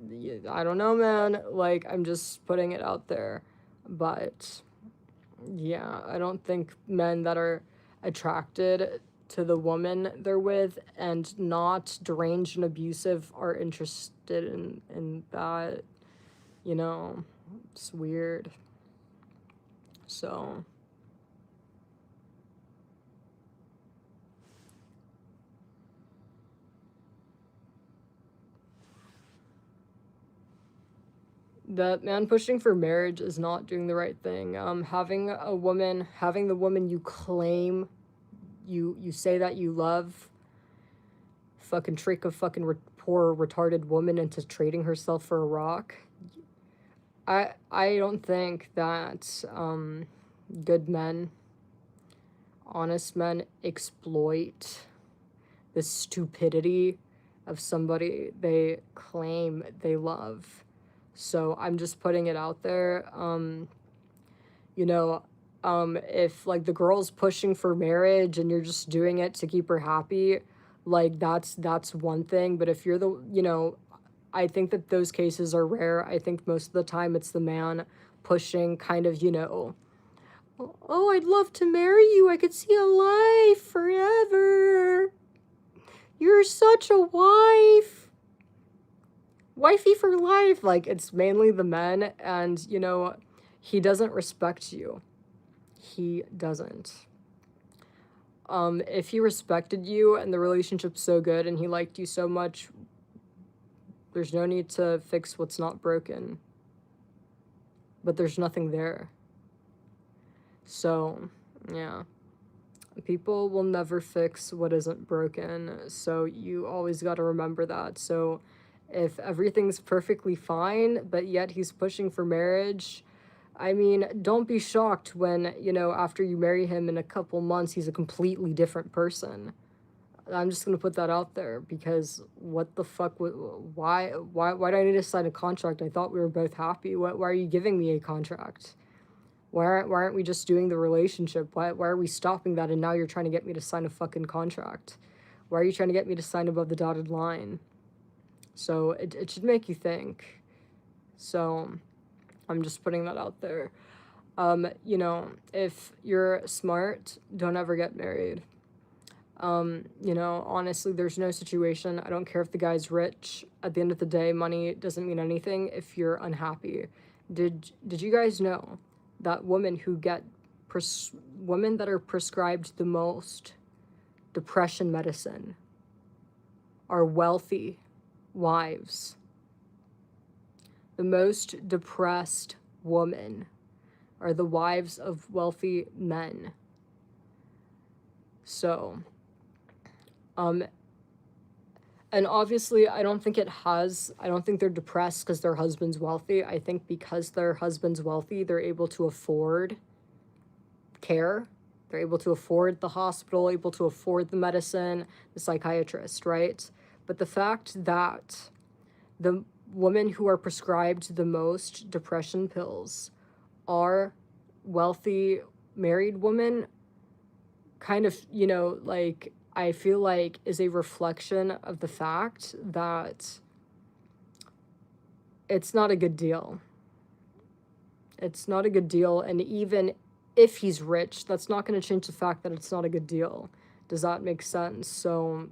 I don't know, man. Like, I'm just putting it out there. But yeah, I don't think men that are attracted to the woman they're with and not deranged and abusive are interested in that. It's weird. So the man pushing for marriage is not doing the right thing. Having the woman you claim you say that you love, fucking trick a fucking poor retarded woman into trading herself for a rock. I don't think that good men, honest men, exploit the stupidity of somebody they claim they love. So I'm just putting it out there. If like the girl's pushing for marriage and you're just doing it to keep her happy, like, that's one thing. But if you're the, you know, I think that those cases are rare. I think most of the time it's the man pushing, kind of, you know, oh, I'd love to marry you. I could see a life forever. You're such a wife. Wifey for life. Like, it's mainly the men, and, you know, he doesn't respect you. He doesn't. If he respected you and the relationship's so good and he liked you so much, there's no need to fix what's not broken. But there's nothing there. So, yeah. People will never fix what isn't broken, so you always got to remember that. So, if everything's perfectly fine, but yet he's pushing for marriage, I mean, don't be shocked when, you know, after you marry him in a couple months, he's a completely different person. I'm just gonna put that out there, because what the fuck, why do I need to sign a contract? I thought we were both happy. Why are you giving me a contract? Why aren't we just doing the relationship? Why are we stopping that, and now you're trying to get me to sign a fucking contract? Why are you trying to get me to sign above the dotted line? So it should make you think. So I'm just putting that out there. You know, if you're smart, don't ever get married. You know, honestly, there's no situation. I don't care if the guy's rich. At the end of the day, money doesn't mean anything if you're unhappy. Did you guys know that women that are prescribed the most depression medicine are wealthy wives? The most depressed women are the wives of wealthy men. So, and obviously, I don't think they're depressed because their husband's wealthy. I think because their husband's wealthy, they're able to afford care. They're able to afford the hospital, able to afford the medicine, the psychiatrist, right? But the fact that the women who are prescribed the most depression pills are wealthy married women, kind of, you know, like, I feel like is a reflection of the fact that it's not a good deal. It's not a good deal, and even if he's rich, that's not going to change the fact that it's not a good deal. Does that make sense? So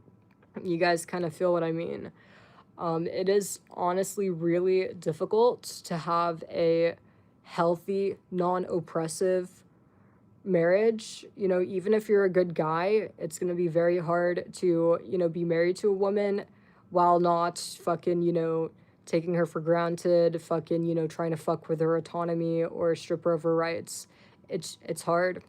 you guys kind of feel what I mean. It is honestly really difficult to have a healthy, non-oppressive marriage. You know, even if you're a good guy, it's going to be very hard to, you know, be married to a woman while not fucking, you know, taking her for granted, fucking, you know, trying to fuck with her autonomy or strip her of her rights. It's hard.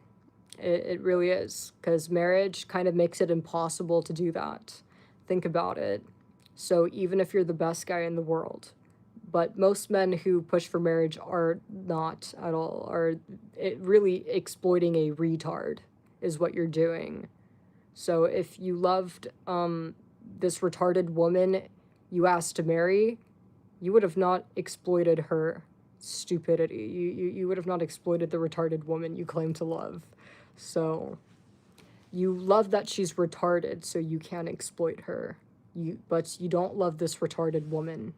It really is, because marriage kind of makes it impossible to do that. Think about it. So even if you're the best guy in the world, but most men who push for marriage are not at all, are really exploiting a retard is what you're doing. So if you loved this retarded woman you asked to marry, you would have not exploited her stupidity. You would have not exploited the retarded woman you claim to love. So you love that she's retarded, so you can't exploit her. But you don't love this retarded woman.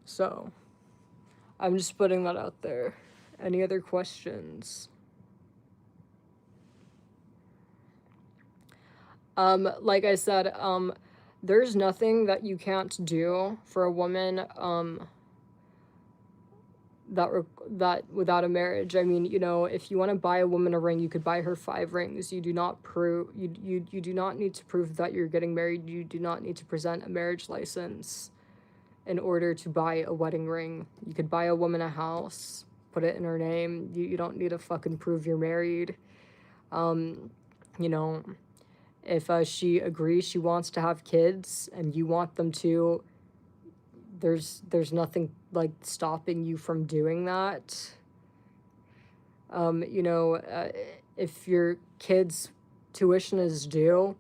So, I'm just putting that out there. Any other questions? Like I said, there's nothing that you can't do for a woman, that without a marriage. I mean, you know, if you want to buy a woman a ring, you could buy her 5 rings. You do not need to prove that you're getting married. You do not need to present a marriage license in order to buy a wedding ring. You could buy a woman a house, put it in her name. You don't need to fucking prove you're married. You know, if she agrees she wants to have kids and you want them to, there's nothing like stopping you from doing that. You know, if your kid's tuition is due,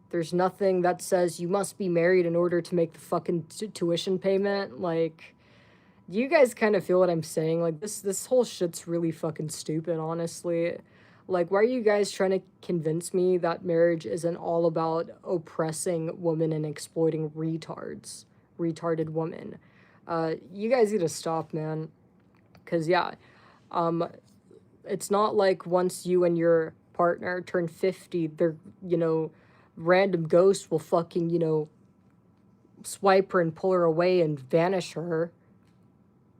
there's nothing that says you must be married in order to make the fucking tuition payment. Like, Do you guys kind of feel what I'm saying? Like, this whole shit's really fucking stupid, honestly. Like, why are you guys trying to convince me that marriage isn't all about oppressing women and exploiting retarded women? You guys need to stop, man. Cause yeah, um, it's not like once you and your partner turn 50, they're, random ghosts will fucking, swipe her and pull her away and vanish her.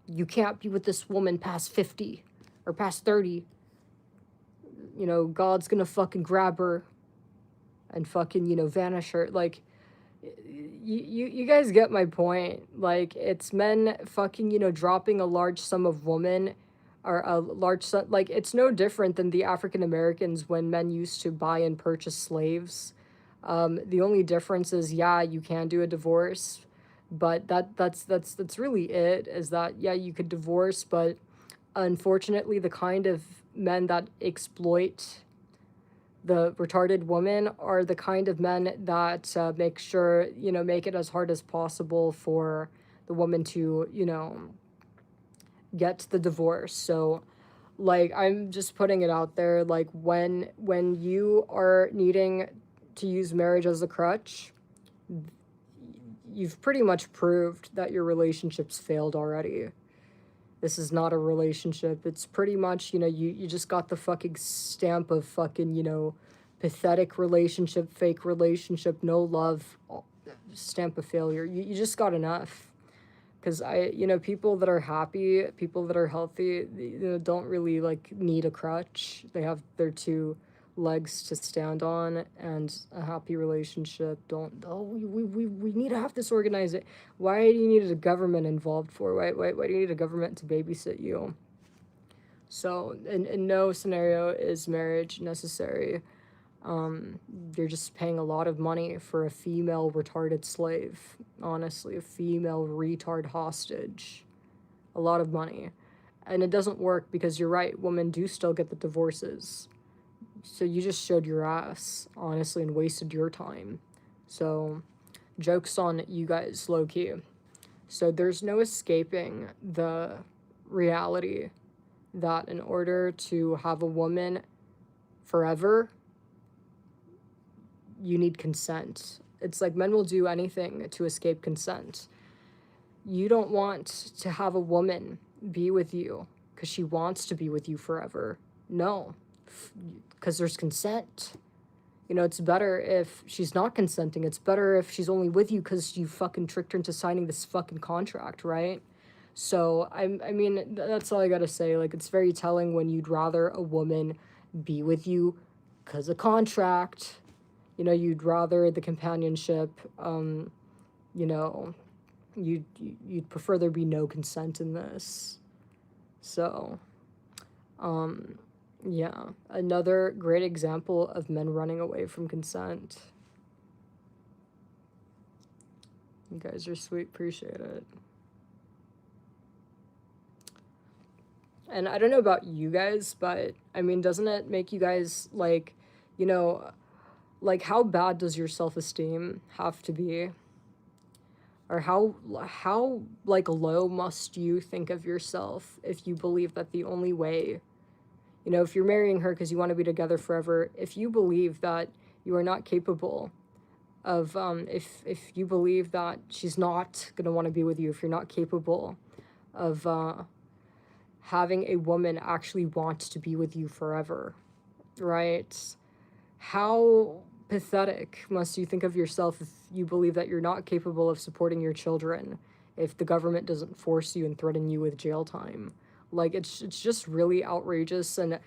You can't be with this woman past 50 or past 30. God's gonna fucking grab her and fucking, vanish her. Like, you guys get my point. Like, it's men fucking, dropping a large sum of woman or a large sum. Like, it's no different than the African Americans when men used to buy and purchase slaves. The only difference is, yeah, you can do a divorce, but that's really it, is that, yeah, you could divorce, but unfortunately the kind of men that exploit the retarded woman are the kind of men that make sure, make it as hard as possible for the woman to, get the divorce. So, like, I'm just putting it out there, like, when you are needing to use marriage as a crutch, you've pretty much proved that your relationship's failed already. This is not a relationship. It's pretty much, you just got the fucking stamp of fucking, pathetic relationship, fake relationship, no love, stamp of failure. You just got enough. Because people that are happy, people that are healthy, don't really, like, need a crutch. They have their two legs to stand on, and a happy relationship we need to have this organized. Why do you need a government involved for? Why do you need a government to babysit you? So in no scenario is marriage necessary. You're just paying a lot of money for a female retarded slave. Honestly, a female retard hostage. A lot of money. And it doesn't work because you're right, women do still get the divorces. So you just showed your ass, honestly, and wasted your time. So, joke's on you guys, low-key. So there's no escaping the reality that in order to have a woman forever, you need consent. It's like men will do anything to escape consent. You don't want to have a woman be with you because she wants to be with you forever. No, because there's consent. It's better if she's not consenting. It's better if she's only with you because you fucking tricked her into signing this fucking contract, right? So, I mean, that's all I gotta say. Like, it's very telling when you'd rather a woman be with you because of contract. You'd rather the companionship, you'd prefer there be no consent in this. So, yeah, another great example of men running away from consent. You guys are sweet, appreciate it. And I don't know about you guys, but I mean, doesn't it make you guys like, like, how bad does your self-esteem have to be? Or how like low must you think of yourself if you believe that the only way, if you're marrying her because you want to be together forever, if you believe that you are not capable of, if you believe that she's not going to want to be with you, if you're not capable of having a woman actually want to be with you forever, right? How pathetic must you think of yourself if you believe that you're not capable of supporting your children if the government doesn't force you and threaten you with jail time? Like, it's just really outrageous. And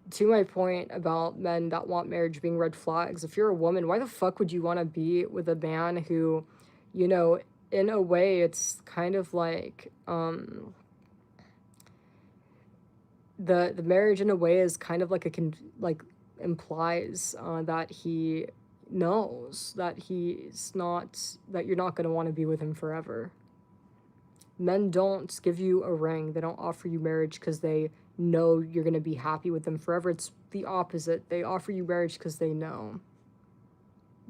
to my point about men that want marriage being red flags, if you're a woman, why the fuck would you want to be with a man who, in a way, it's kind of like, the marriage in a way is kind of like implies that he knows that that you're not going to want to be with him forever. Men don't give you a ring. They don't offer you marriage because they know you're going to be happy with them forever. It's the opposite. They offer you marriage because they know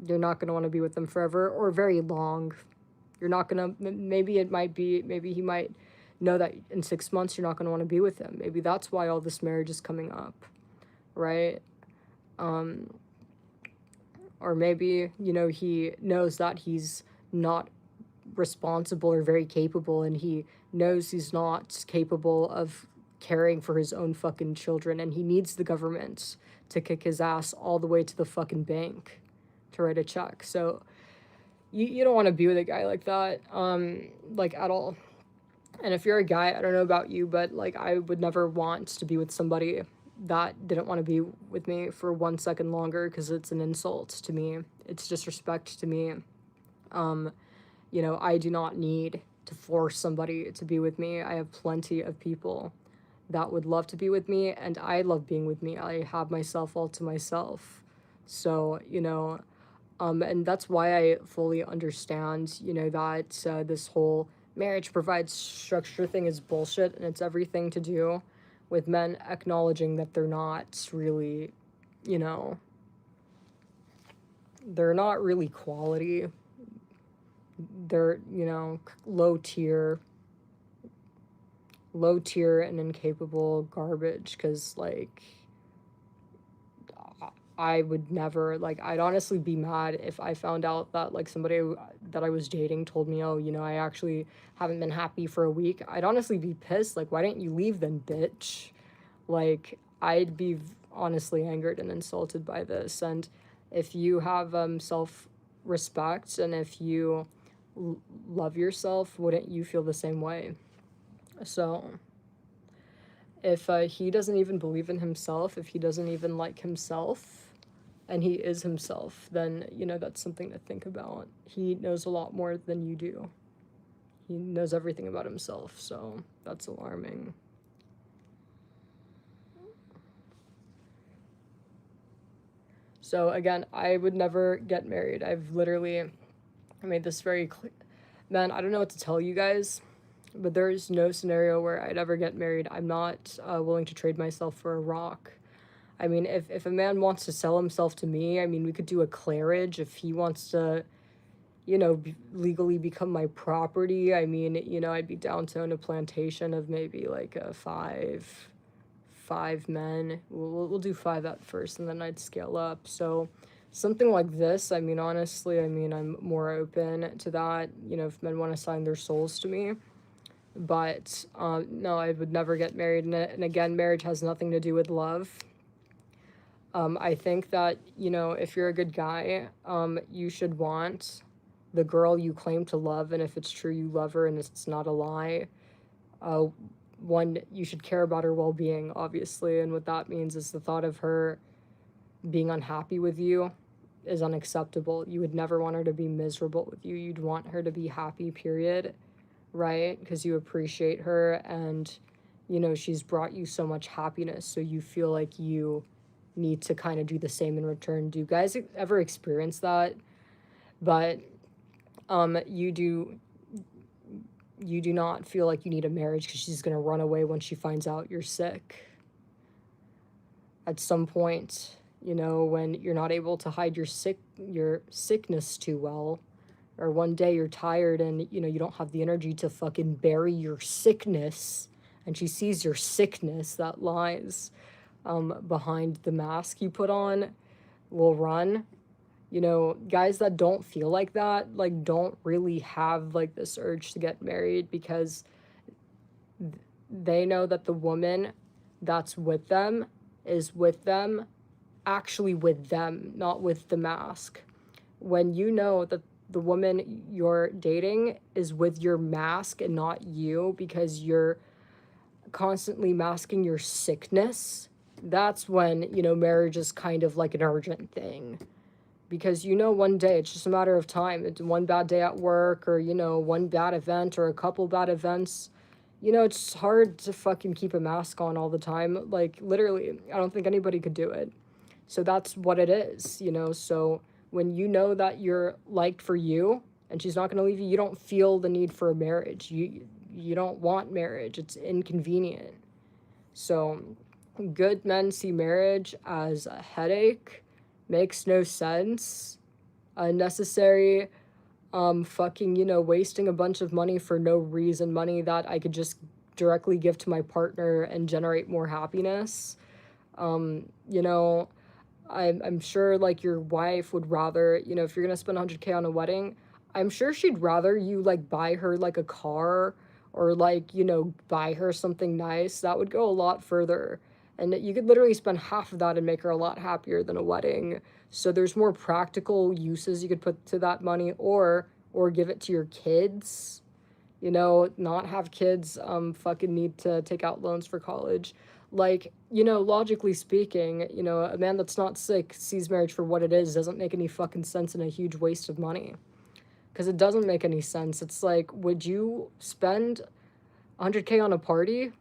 you're not going to want to be with them forever or very long. You're not going to, maybe he might know that in 6 months you're not going to want to be with him. Maybe that's why all this marriage is coming up, right? Or maybe, you know, he knows that he's not responsible or very capable, and he knows he's not capable of caring for his own fucking children, and he needs the government to kick his ass all the way to the fucking bank to write a check. So you don't want to be with a guy like that, like, at all. And if you're a guy, I don't know about you, but like, I would never want to be with somebody that didn't want to be with me for 1 second longer, because it's an insult to me. It's disrespect to me. You know, I do not need to force somebody to be with me. I have plenty of people that would love to be with me, and I love being with me. I have myself all to myself. So, you know, and that's why I fully understand, you know, that this whole marriage provides structure thing is bullshit, and it's everything to do with men acknowledging that they're not really, you know, they're not really quality. They're, you know, low tier and incapable garbage, because, like, I would never, like, I'd honestly be mad if I found out that, like, somebody that I was dating told me, oh, you know, I actually haven't been happy for a week. I'd honestly be pissed. Like, why didn't you leave then, bitch? Like, I'd be honestly angered and insulted by this. And if you have self-respect, and if you love yourself, wouldn't you feel the same way? So if he doesn't even believe in himself, if he doesn't even like himself, and he is himself, then, you know, that's something to think about. He knows a lot more than you do. He knows everything about himself, so that's alarming. So again, I would never get married. I've literally made this very clear. Man, I don't know what to tell you guys, but there's no scenario where I'd ever get married. I'm not willing to trade myself for a rock. I mean, if a man wants to sell himself to me, I mean, we could do a clarage. If he wants to, you know, legally become my property, I mean, you know, I'd be down to own a plantation of maybe like five men. We'll do 5 at first, and then I'd scale up. So something like this, I mean, honestly, I mean, I'm more open to that, you know, if men want to sign their souls to me. But no, I would never get married. And again, marriage has nothing to do with love. I think that, you know, if you're a good guy, you should want the girl you claim to love, and if it's true you love her and it's not a lie, one, you should care about her well-being, obviously, and what that means is the thought of her being unhappy with you is unacceptable. You would never want her to be miserable with you. You'd want her to be happy, period, right? Because you appreciate her, and, you know, she's brought you so much happiness, so you feel like you need to kind of do the same in return. Do you guys ever experience that? But you do not feel like you need a marriage because she's going to run away when she finds out you're sick. At some point, you know, when you're not able to hide your sickness too well, or one day you're tired and, you know, you don't have the energy to fucking bury your sickness, and she sees your sickness that lies behind the mask you put on, will run. You know, guys that don't feel like that, like, don't really have, like, this urge to get married, because they know that the woman that's with them is with them, actually with them, not with the mask. When you know that the woman you're dating is with your mask and not you, because you're constantly masking your sickness, that's when, you know, marriage is kind of like an urgent thing. Because, you know, one day, it's just a matter of time. It's one bad day at work, or, you know, one bad event, or a couple bad events. You know, it's hard to fucking keep a mask on all the time. Like, literally, I don't think anybody could do it. So that's what it is, you know. So when you know that you're liked for you, and she's not going to leave you, you don't feel the need for a marriage. You don't want marriage. It's inconvenient. So good men see marriage as a headache, makes no sense, unnecessary, fucking, wasting a bunch of money for no reason, money that I could just directly give to my partner and generate more happiness. You know, I'm sure, like, your wife would rather, if you're gonna spend 100K on a wedding, I'm sure she'd rather you, like, buy her, like, a car or, like, buy her something nice. That would go a lot further. And you could literally spend half of that and make her a lot happier than a wedding. So there's more practical uses you could put to that money, or give it to your kids. Not have kids fucking need to take out loans for college. Like, logically speaking, a man that's not sick sees marriage for what it is doesn't make any fucking sense and a huge waste of money. Because it doesn't make any sense. It's like, would you spend 100K on a party?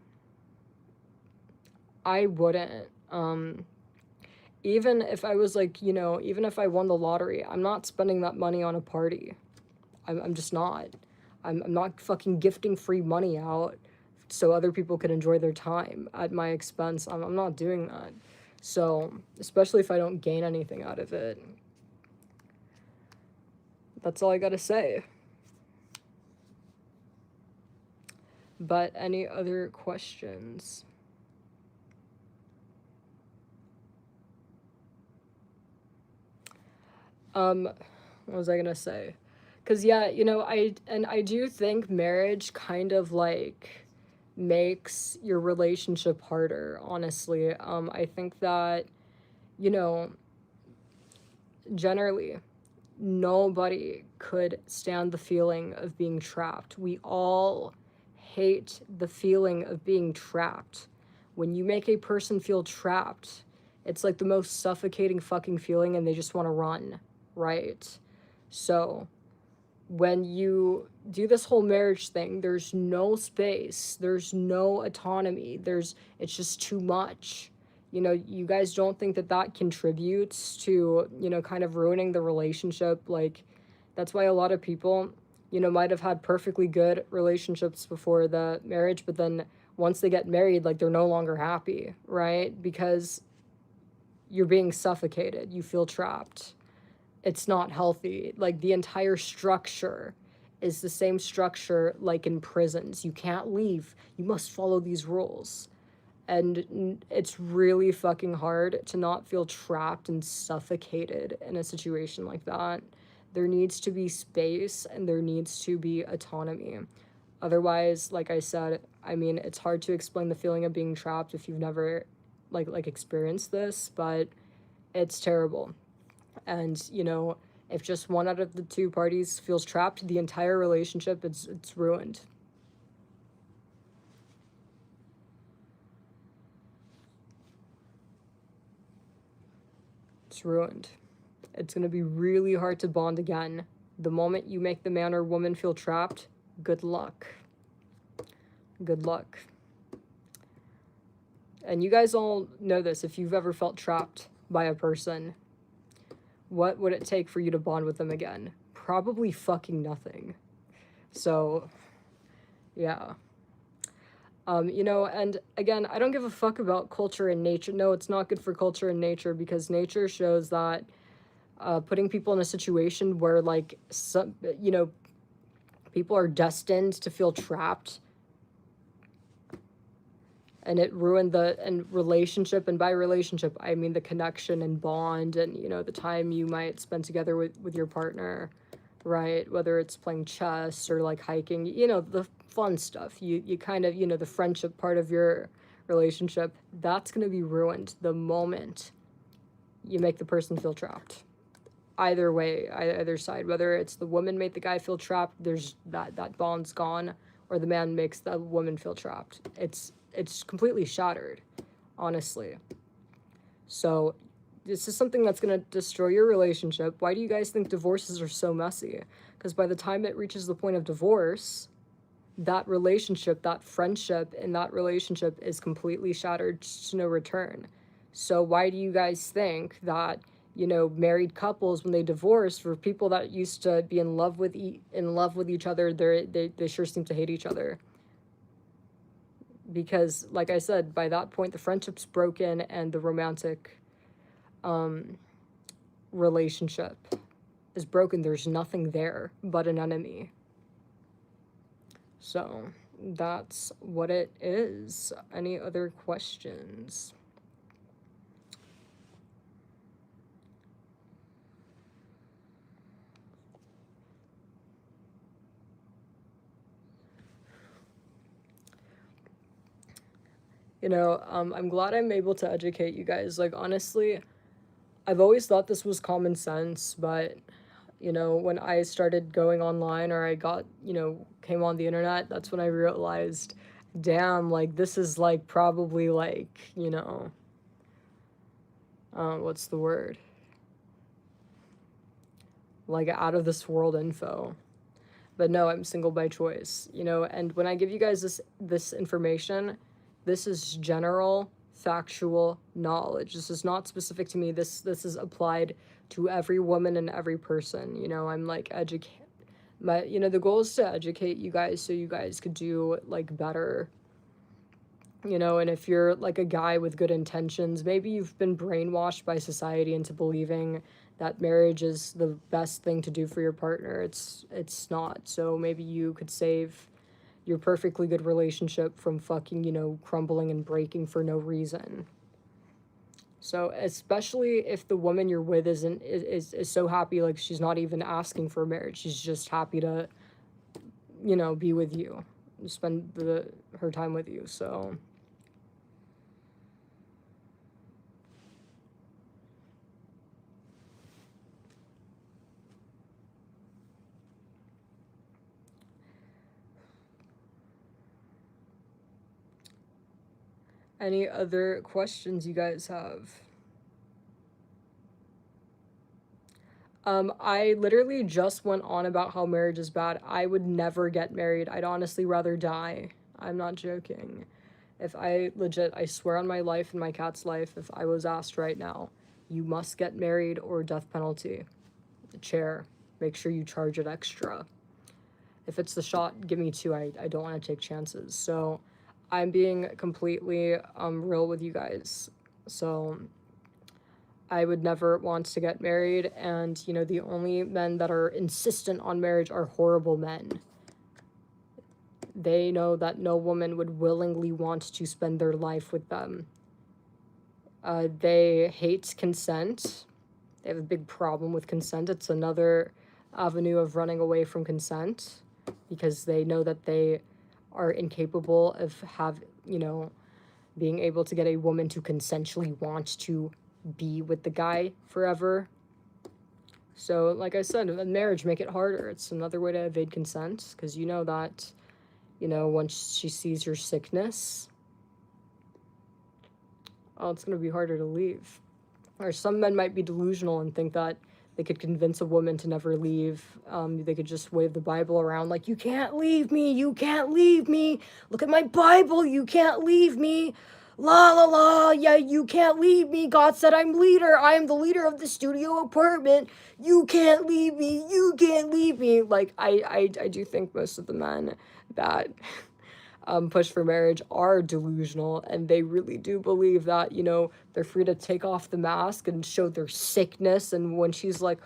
I wouldn't. Even if I was like, even if I won the lottery, I'm not spending that money on a party. I'm just not. I'm not fucking gifting free money out so other people can enjoy their time at my expense. I'm not doing that. So, especially if I don't gain anything out of it. That's all I gotta say. But any other questions? What was I gonna say? Because, yeah, I do think marriage kind of, like, makes your relationship harder, honestly. I think that, generally, nobody could stand the feeling of being trapped. We all hate the feeling of being trapped. When you make a person feel trapped, it's like the most suffocating fucking feeling and they just want to run, right? So, when you do this whole marriage thing, there's no space, there's no autonomy, it's just too much. You guys don't think that contributes to, kind of ruining the relationship. Like, that's why a lot of people, might have had perfectly good relationships before the marriage, but then once they get married, like, they're no longer happy, right? Because you're being suffocated, you feel trapped. It's not healthy. Like, the entire structure is the same structure like in prisons. You can't leave. You must follow these rules. And it's really fucking hard to not feel trapped and suffocated in a situation like that. There needs to be space and there needs to be autonomy. Otherwise, like I said, I mean, it's hard to explain the feeling of being trapped if you've never like experienced this, but it's terrible. And, if just one out of the two parties feels trapped, the entire relationship, it's ruined. It's ruined. It's going to be really hard to bond again. The moment you make the man or woman feel trapped, good luck. Good luck. And you guys all know this. If you've ever felt trapped by a person, what would it take for you to bond with them again? Probably fucking nothing. So, yeah. And again, I don't give a fuck about culture and nature. No, it's not good for culture and nature, because nature shows that putting people in a situation where, like, people are destined to feel trapped, and it ruined the relationship, and by relationship I mean the connection and bond and, the time you might spend together with your partner, right? Whether it's playing chess or, like, hiking, the fun stuff, you kind of, the friendship part of your relationship, that's going to be ruined the moment you make the person feel trapped. Either way, either side, whether it's the woman made the guy feel trapped, there's that bond's gone, or the man makes the woman feel trapped. It's completely shattered, honestly. So this is something that's going to destroy your relationship. Why do you guys think divorces are so messy? Because by the time it reaches the point of divorce, that relationship, that friendship in that relationship is completely shattered to no return. So why do you guys think that, married couples, when they divorce, for people that used to be in love with each other, they sure seem to hate each other? Because, like I said, by that point the friendship's broken and the romantic relationship is broken. There's nothing there but an enemy. So that's what it is. Any other questions? You know, I'm glad I'm able to educate you guys. Like, honestly, I've always thought this was common sense, but, you know, when I started going online, or I got, you know, came on the internet, that's when I realized, damn, like, this is, like, probably, like, you know, what's the word? Like, out of this world info. But no, I'm single by choice, you know, and when I give you guys this information, this is general factual knowledge. This is not specific to me. This is applied to every woman and every person. You know, I'm like you know, the goal is to educate you guys so you guys could do like better. You know, and if you're like a guy with good intentions, maybe you've been brainwashed by society into believing that marriage is the best thing to do for your partner. It's not. So maybe you could save your perfectly good relationship from fucking, you know, crumbling and breaking for no reason. So especially if the woman you're with is so happy, like she's not even asking for marriage. She's just happy to, you know, be with you, spend her time with you. So any other questions you guys have? I literally just went on about how marriage is bad. I would never get married. I'd honestly rather die. I'm not joking. If I I swear on my life and my cat's life, if I was asked right now, you must get married or death penalty. The chair. Make sure you charge it extra. If it's the shot, give me two. I don't want to take chances. So I'm being completely real with you guys. So I would never want to get married, and, you know, the only men that are insistent on marriage are horrible men. They know that no woman would willingly want to spend their life with them. They hate consent. They have a big problem with consent. It's another avenue of running away from consent, because they know that they are incapable of being able to get a woman to consensually want to be with the guy forever. So, like I said, in marriage, make it harder. It's another way to evade consent, because you know that, you know, once she sees your sickness, oh, it's going to be harder to leave. Or some men might be delusional and think that they could convince a woman to never leave. They could just wave the Bible around like, you can't leave me, you can't leave me. Look at my Bible, you can't leave me. La la la, yeah, you can't leave me. God said I'm leader. I am the leader of the studio apartment. You can't leave me. You can't leave me. Like, I do think most of the men that push for marriage are delusional, and they really do believe that, you know, they're free to take off the mask and show their sickness. And when she's like,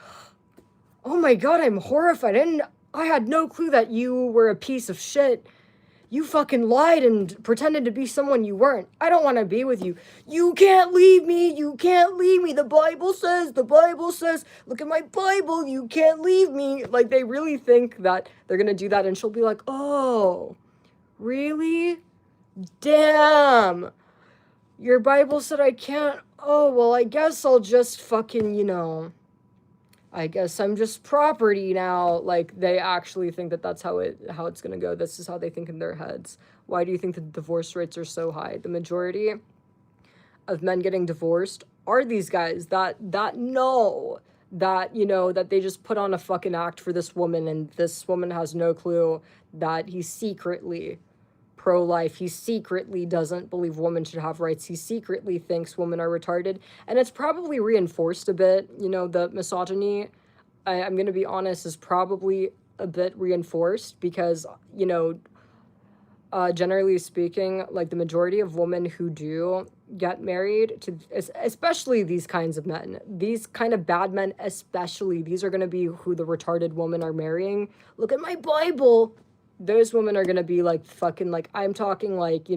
oh my God, I'm horrified. I had no clue that you were a piece of shit. You fucking lied and pretended to be someone you weren't. I don't want to be with you. You can't leave me. You can't leave me. The Bible says, look at my Bible. You can't leave me. Like, they really think that they're going to do that. And she'll be like, oh, really? Damn. Your Bible said I can't. Oh, well, I guess I'll just fucking, you know, I guess I'm just property now. Like, they actually think that that's how it's gonna go. This is how they think in their heads. Why do you think the divorce rates are so high? The majority of men getting divorced are these guys that know that, you know, that they just put on a fucking act for this woman, and this woman has no clue that he's secretly pro-life. He secretly doesn't believe women should have rights. He secretly thinks women are retarded. And it's probably reinforced a bit. You know, the misogyny, I'm going to be honest, is probably a bit reinforced because, you know, generally speaking, like the majority of women who do get married to, especially these kinds of men, these kind of bad men, especially, these are going to be who the retarded women are marrying. Look at my Bible. Those women are going to be like fucking, like, I'm talking like,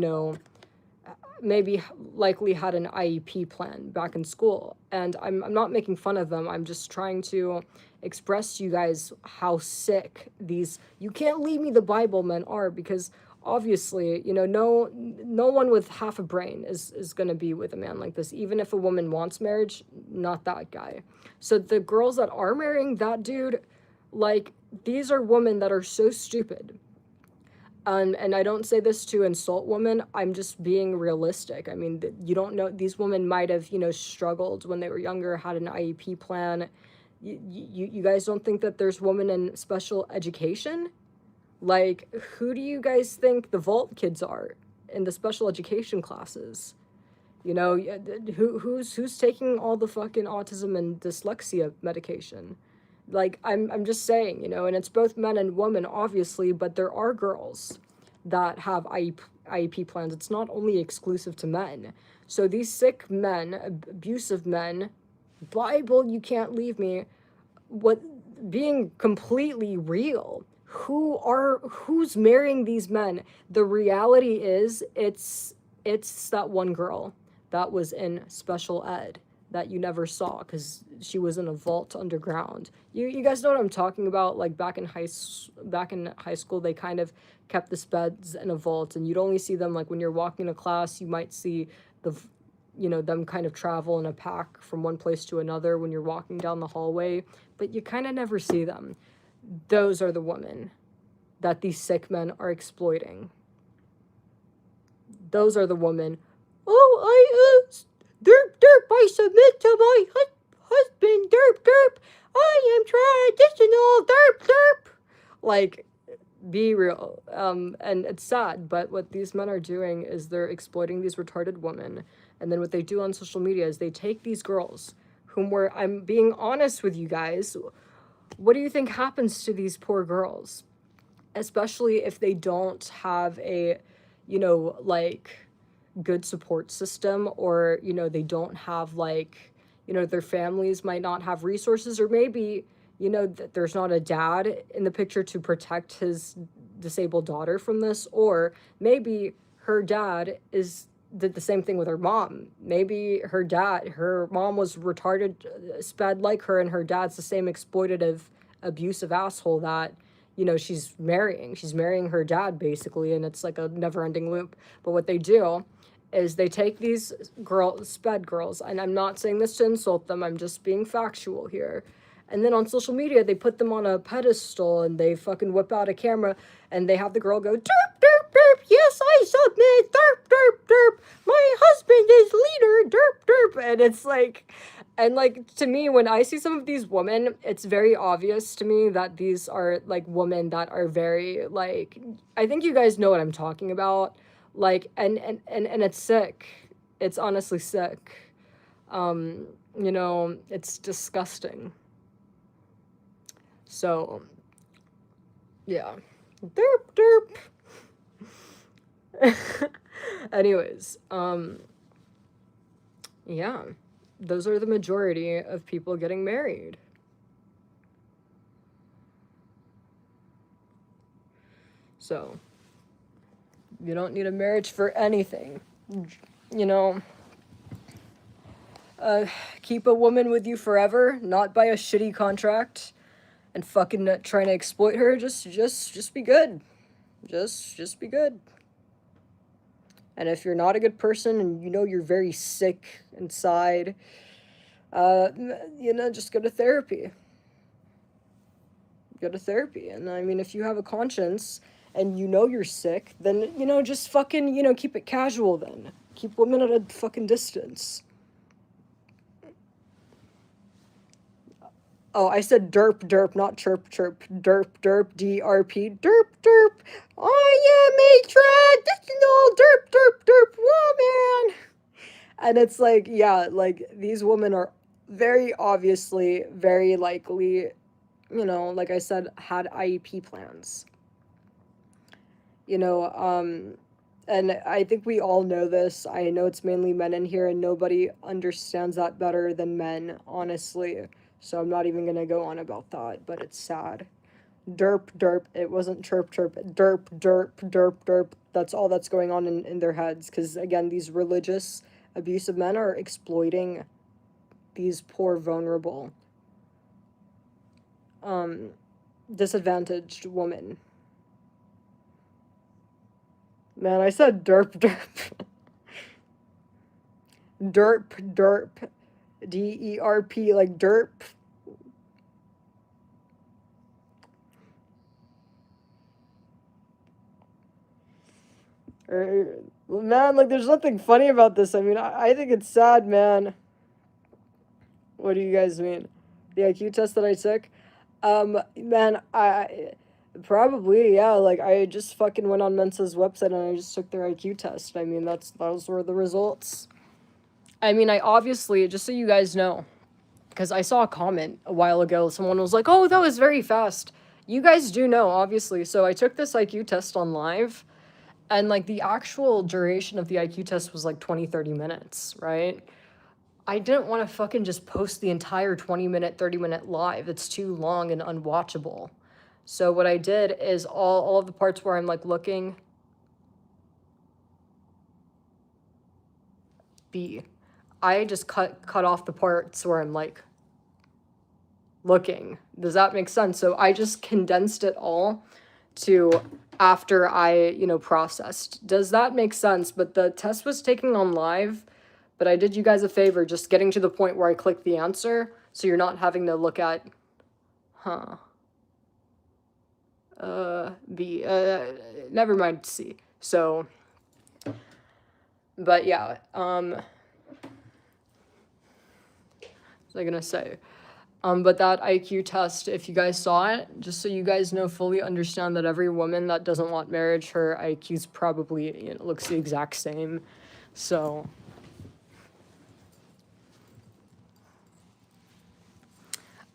maybe likely had an IEP plan back in school. And I'm not making fun of them. I'm just trying to express to you guys how sick these you can't leave me the Bible men are, because obviously, no one with half a brain is going to be with a man like this. Even if a woman wants marriage, not that guy. So the girls that are marrying that dude, like, these are women that are so stupid. And I don't say this to insult women. I'm just being realistic. I mean, you don't know, these women might have, struggled when they were younger, had an IEP plan. You guys don't think that there's women in special education? Like, who do you guys think the vault kids are in the special education classes? Who's taking all the fucking autism and dyslexia medication? Like, I'm just saying, and it's both men and women, obviously, but there are girls that have IEP plans. It's not only exclusive to men. So these sick men, abusive men, Bible, you can't leave me, being completely real. Who's marrying these men? The reality is, it's that one girl that was in special ed that you never saw because she was in a vault underground. You guys know what I'm talking about? Like, back in high school, they kind of kept the speds in a vault, and you'd only see them like when you're walking to class. You might see them kind of travel in a pack from one place to another when you're walking down the hallway, but you kind of never see them. Those are the women that these sick men are exploiting. Those are the women. Oh, derp, derp, I submit to my husband, derp, derp. I am traditional, derp, derp. Like, be real. And it's sad, but what these men are doing is they're exploiting these retarded women. And then what they do on social media is they take these girls I'm being honest with you guys. What do you think happens to these poor girls? Especially if they don't have a, good support system, or, they don't have, their families might not have resources, or maybe, that there's not a dad in the picture to protect his disabled daughter from this, or maybe her dad did the same thing with her mom. Maybe her mom was retarded, sped like her, and her dad's the same exploitative, abusive asshole that, she's marrying her dad, basically, and it's like a never-ending loop. But what they do is they take these sped girls, and I'm not saying this to insult them, I'm just being factual here, and then on social media, they put them on a pedestal, and they fucking whip out a camera, and they have the girl go, derp, derp, derp, yes, I submit, derp, derp, derp, my husband is leader, derp, derp, and it's like, and like, to me, when I see some of these women, it's very obvious to me that these are, like, women that are very, like, I think you guys know what I'm talking about, like, and it's sick. It's honestly sick. It's disgusting. So, yeah. Derp, derp. Anyways, yeah. Those are the majority of people getting married. So, you don't need a marriage for anything. Keep a woman with you forever, not by a shitty contract, and fucking trying to exploit her. Just be good. Just be good. And if you're not a good person and you're very sick inside, just go to therapy. Go to therapy. And I mean, if you have a conscience and you're sick, then, just fucking, keep it casual then. Keep women at a fucking distance. Oh, I said derp, derp, not chirp, chirp. Derp, derp, DRP, derp, derp. I am a traditional derp, derp, derp woman. And it's like, yeah, like, these women are very obviously, very likely, like I said, had IEP plans. And I think we all know this. I know it's mainly men in here, and nobody understands that better than men, honestly. So I'm not even gonna go on about that, but it's sad. Derp, derp. It wasn't chirp, chirp. Derp, derp, derp, derp. That's all that's going on in their heads. Because, again, these religious, abusive men are exploiting these poor, vulnerable, disadvantaged women. Man, I said derp, derp. Derp, derp. DERP, like derp. Man, like, there's nothing funny about this. I mean, I think it's sad, man. What do you guys mean? The IQ test that I took? Man, I probably, yeah, like, I just fucking went on Mensa's website and I just took their IQ test. I mean, those were the results. I mean, I obviously, just so you guys know, because I saw a comment a while ago, someone was like, oh, that was very fast. You guys do know, obviously. So I took this IQ test on live, and, like, the actual duration of the IQ test was, like, 20, 30 minutes, right? I didn't want to fucking just post the entire 20-minute, 30-minute live. It's too long and unwatchable. So what I did is all of the parts where I'm, like, looking. I just cut off the parts where I'm, like, looking. Does that make sense? So I just condensed it all to after I, processed. Does that make sense? But the test was taken on live, but I did you guys a favor just getting to the point where I click the answer, so you're not having to look at, B, never mind C. So, but yeah, what was I gonna say? But that IQ test, if you guys saw it, just so you guys know, fully understand that every woman that doesn't want marriage, her IQ's probably, looks the exact same. So,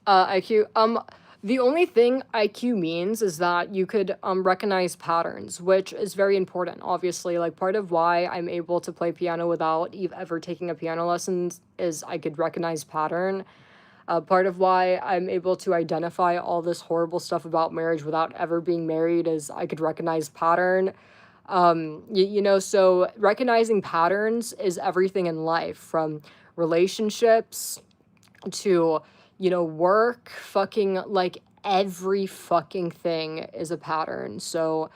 IQ, the only thing IQ means is that you could recognize patterns, which is very important, obviously. Like, part of why I'm able to play piano without ever taking a piano lesson is I could recognize pattern. Part of why I'm able to identify all this horrible stuff about marriage without ever being married is I could recognize pattern. So recognizing patterns is everything in life, from relationships to, work, fucking, like, every fucking thing is a pattern. So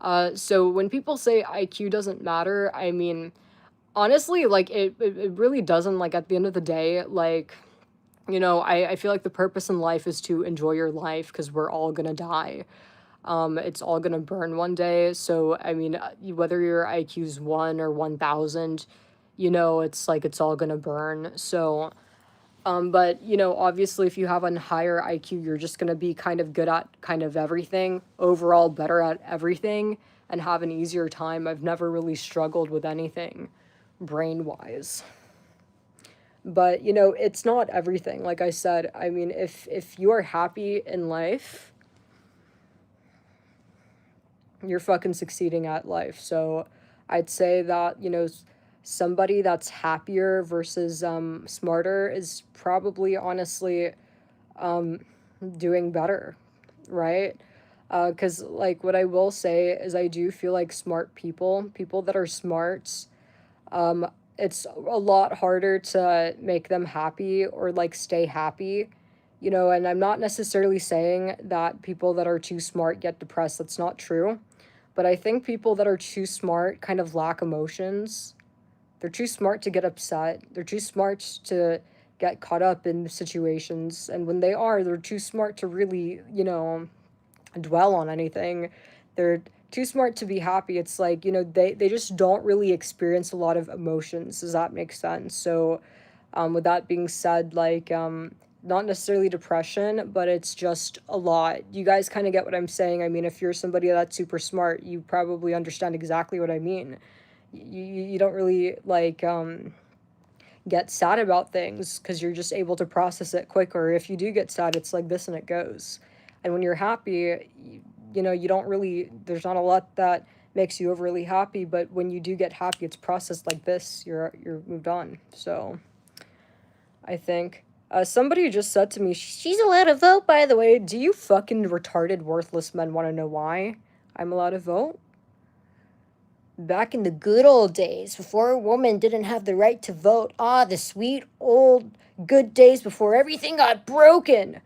when people say IQ doesn't matter, I mean, honestly, like, it really doesn't. Like, at the end of the day, like, I feel like the purpose in life is to enjoy your life, because we're all gonna die. It's all gonna burn one day. So, I mean, whether your IQ's 1 or 1,000, it's like it's all gonna burn. So, but, obviously, if you have a higher IQ, you're just gonna be kind of good at kind of everything, overall better at everything, and have an easier time. I've never really struggled with anything brain-wise. But, it's not everything. Like I said, I mean, if you are happy in life, you're fucking succeeding at life. So I'd say that, somebody that's happier versus smarter is probably, honestly, doing better, right? Because, like, what I will say is I do feel like smart people that are smart, it's a lot harder to make them happy or, like, stay happy, and I'm not necessarily saying that people that are too smart get depressed. That's not true. But I think people that are too smart kind of lack emotions. They're too smart to get upset. They're too smart to get caught up in situations. And when they're too smart to really, dwell on anything. They're too smart to be happy. It's like, they just don't really experience a lot of emotions. Does that make sense? So, with that being said, like, not necessarily depression, but it's just a lot. You guys kind of get what I'm saying. I mean, if you're somebody that's super smart, you probably understand exactly what I mean. You don't really, like, get sad about things because you're just able to process it quicker. If you do get sad, it's like this and it goes. And when you're happy, you don't really, there's not a lot that makes you overly happy, but when you do get happy, it's processed like this. You're moved on. So I think somebody just said to me, she's allowed to vote, by the way. Do you fucking retarded, worthless men want to know why I'm allowed to vote? Back in the good old days, before a woman didn't have the right to vote. The sweet old good days before everything got broken.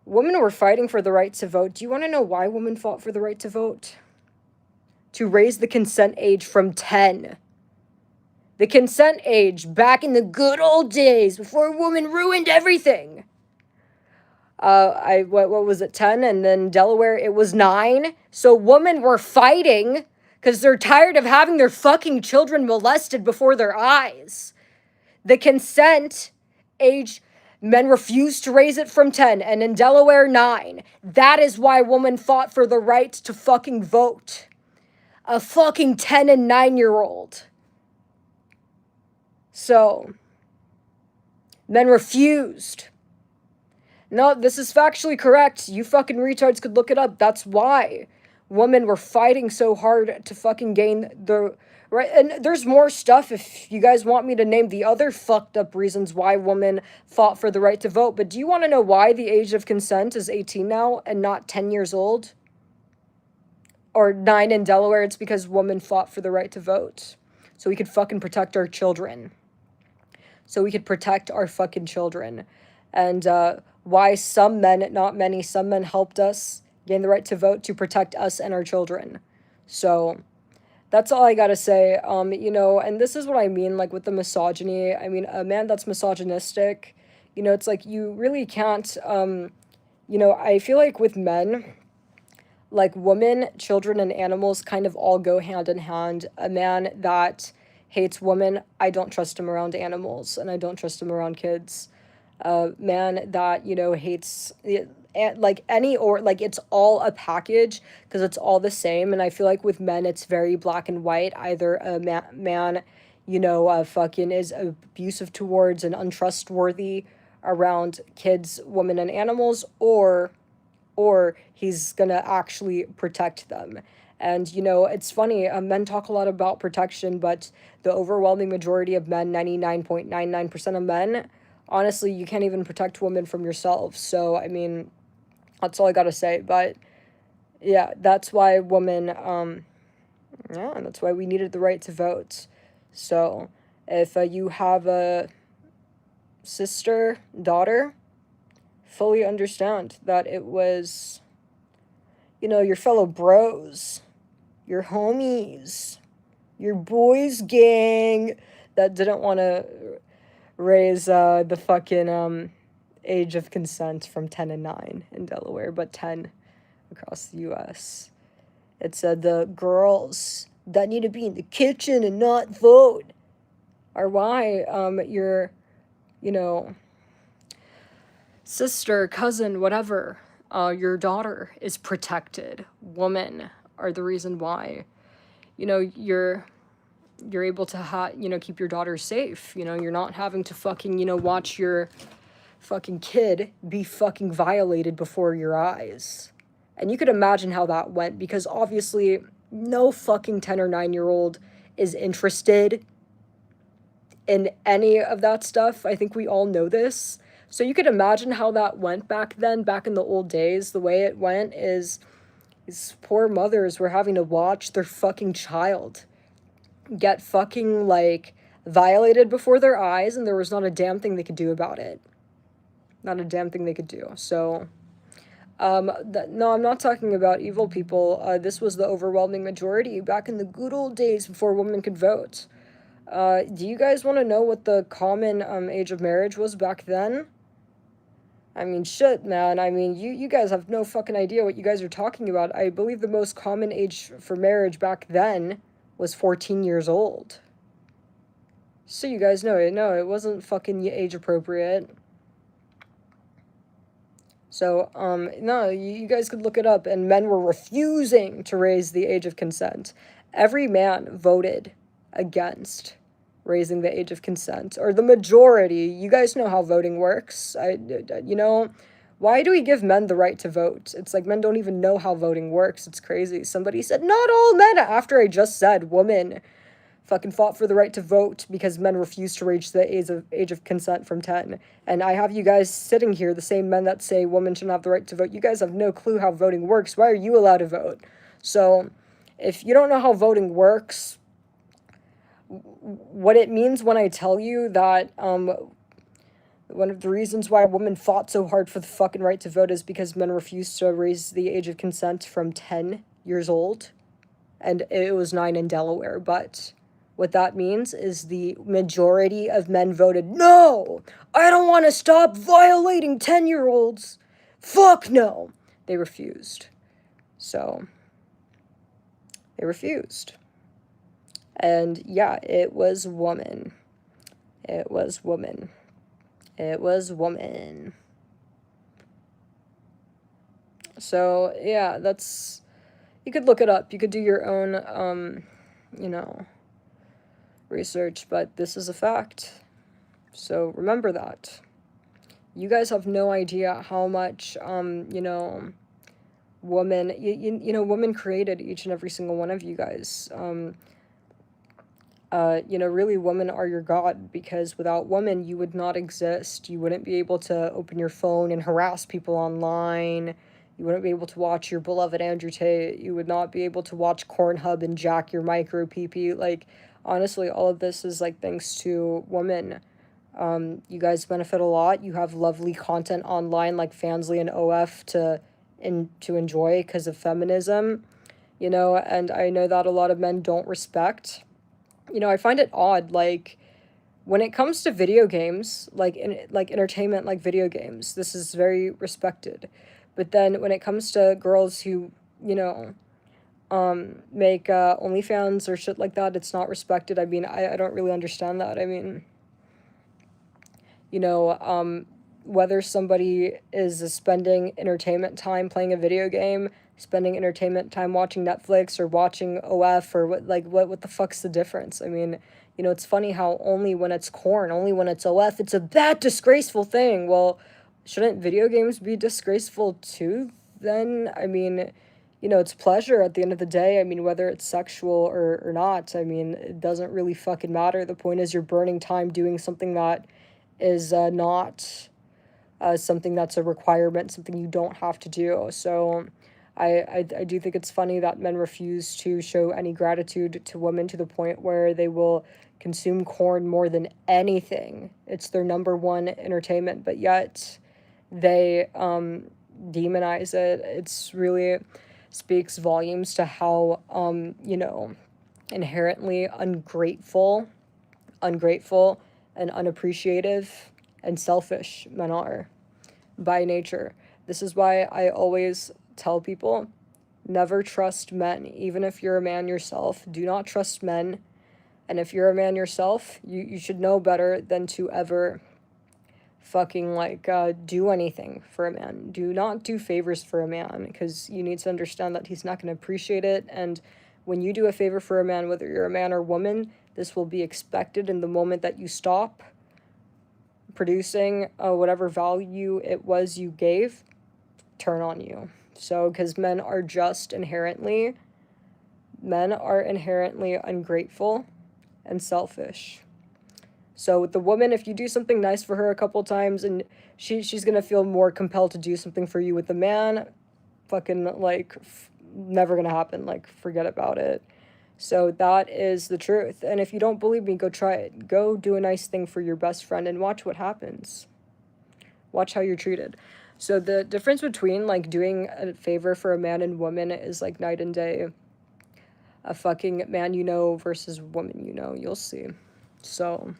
Women were fighting for the right to vote. Do you want to know why women fought for the right to vote? To raise the consent age from 10. The consent age back in the good old days before a woman ruined everything. What was it, 10? And then Delaware, it was 9. So women were fighting because they're tired of having their fucking children molested before their eyes. The consent age, men refused to raise it from 10, and in Delaware, 9. That is why women fought for the right to fucking vote. A fucking 10 and 9-year-old. So, men refused. No, this is factually correct. You fucking retards could look it up. That's why women were fighting so hard to fucking gain the right. And there's more stuff if you guys want me to name the other fucked up reasons why women fought for the right to vote. But do you want to know why the age of consent is 18 now and not 10 years old? Or 9 in Delaware? It's because women fought for the right to vote. So we could fucking protect our children. So we could protect our fucking children. And why some men, not many, some men helped us gain the right to vote to protect us and our children. So that's all I gotta say. And this is what I mean, like, with the misogyny. I mean, a man that's misogynistic, it's like you really can't, I feel like with men, like, women, children, and animals kind of all go hand in hand. A man that hates women, I don't trust him around animals, and I don't trust him around kids. A man that, hates, like, it's all a package, because it's all the same, and I feel like with men, it's very black and white. Either a man, fucking is abusive towards and untrustworthy around kids, women, and animals, or he's gonna actually protect them. And, it's funny, men talk a lot about protection, but the overwhelming majority of men, 99.99% of men, honestly, you can't even protect women from yourself. So, I mean, that's all I gotta say. But, yeah, that's why women, that's why we needed the right to vote. So, if you have a sister, daughter, fully understand that it was, your fellow bros, your homies, your boys gang that didn't want to raise the fucking age of consent from 10 and 9 in Delaware, but 10 across the U.S. It said the girls that need to be in the kitchen and not vote are why your, sister, cousin, whatever, your daughter is protected. Women are the reason why, you're able to keep your daughter safe. You're not having to fucking, watch your fucking kid be fucking violated before your eyes. And you could imagine how that went, because obviously no fucking 10 or 9-year-old is interested in any of that stuff. I think we all know this. So you could imagine how that went back then, back in the old days. The way it went is these poor mothers were having to watch their fucking child get fucking, like, violated before their eyes, and there was not a damn thing they could do about it. Not a damn thing they could do. So, no, I'm not talking about evil people. This was the overwhelming majority back in the good old days before women could vote. Do you guys want to know what the common age of marriage was back then? I mean, shit, man. I mean, you guys have no fucking idea what you guys are talking about. I believe the most common age for marriage back then was 14 years old. So you guys know it. No, it wasn't fucking age appropriate. So, no, you guys could look it up, and men were refusing to raise the age of consent. Every man voted against raising the age of consent, or the majority. You guys know how voting works. Why do we give men the right to vote? It's like men don't even know how voting works. It's crazy. Somebody said, not all men, after I just said women fucking fought for the right to vote because men refused to reach the age of consent from 10. And I have you guys sitting here, the same men that say women shouldn't have the right to vote. You guys have no clue how voting works. Why are you allowed to vote? So if you don't know how voting works, what it means when I tell you that one of the reasons why women fought so hard for the fucking right to vote is because men refused to raise the age of consent from 10 years old. And it was 9 in Delaware, but what that means is the majority of men voted, no, I don't want to stop violating 10-year-olds. Fuck no. They refused. So, they refused. And yeah, it was woman. It was woman. It was woman. So, yeah, that's... You could look it up. You could do your own, research, but this is a fact. So remember that. You guys have no idea how much, women, women created each and every single one of you guys. Really, women are your god, because without women, you would not exist. You wouldn't be able to open your phone and harass people online. You wouldn't be able to watch your beloved Andrew Tate. You would not be able to watch Cornhub and jack your micro pee. Like, honestly, all of this is, like, thanks to women. You guys benefit a lot. You have lovely content online, like Fansly and OF to enjoy because of feminism, and I know that a lot of men don't respect. I find it odd, like, when it comes to video games, like entertainment, like video games, this is very respected. But then when it comes to girls who, make OnlyFans or shit like that, it's not respected. I mean, I don't really understand that. I mean, whether somebody is spending entertainment time playing a video game, spending entertainment time watching Netflix or watching OF, or what the fuck's the difference? I mean, it's funny how only when it's corn, only when it's OF, it's a bad, disgraceful thing. Well, shouldn't video games be disgraceful too, then? I mean, it's pleasure at the end of the day. I mean, whether it's sexual or not, I mean, it doesn't really fucking matter. The point is you're burning time doing something that is not something that's a requirement, something you don't have to do. So I do think it's funny that men refuse to show any gratitude to women to the point where they will consume corn more than anything. It's their number one entertainment, but yet they demonize it. It's really speaks volumes to how, inherently ungrateful and unappreciative and selfish men are by nature. This is why I always tell people, never trust men. Even if you're a man yourself, do not trust men. And if you're a man yourself, you should know better than to ever fucking do anything for a man. Do not do favors for a man, because you need to understand that he's not going to appreciate it. And when you do a favor for a man, whether you're a man or woman, this will be expected in the moment that you stop producing whatever value it was you gave, turn on you. So, because men are inherently ungrateful and selfish. So with the woman, if you do something nice for her a couple times and she's gonna feel more compelled to do something for you. With the man, fucking never gonna happen. Like, forget about it. So that is the truth. And if you don't believe me, go try it. Go do a nice thing for your best friend and watch what happens. Watch how you're treated. So the difference between doing a favor for a man and woman is like night and day. A fucking man versus woman you'll see. So,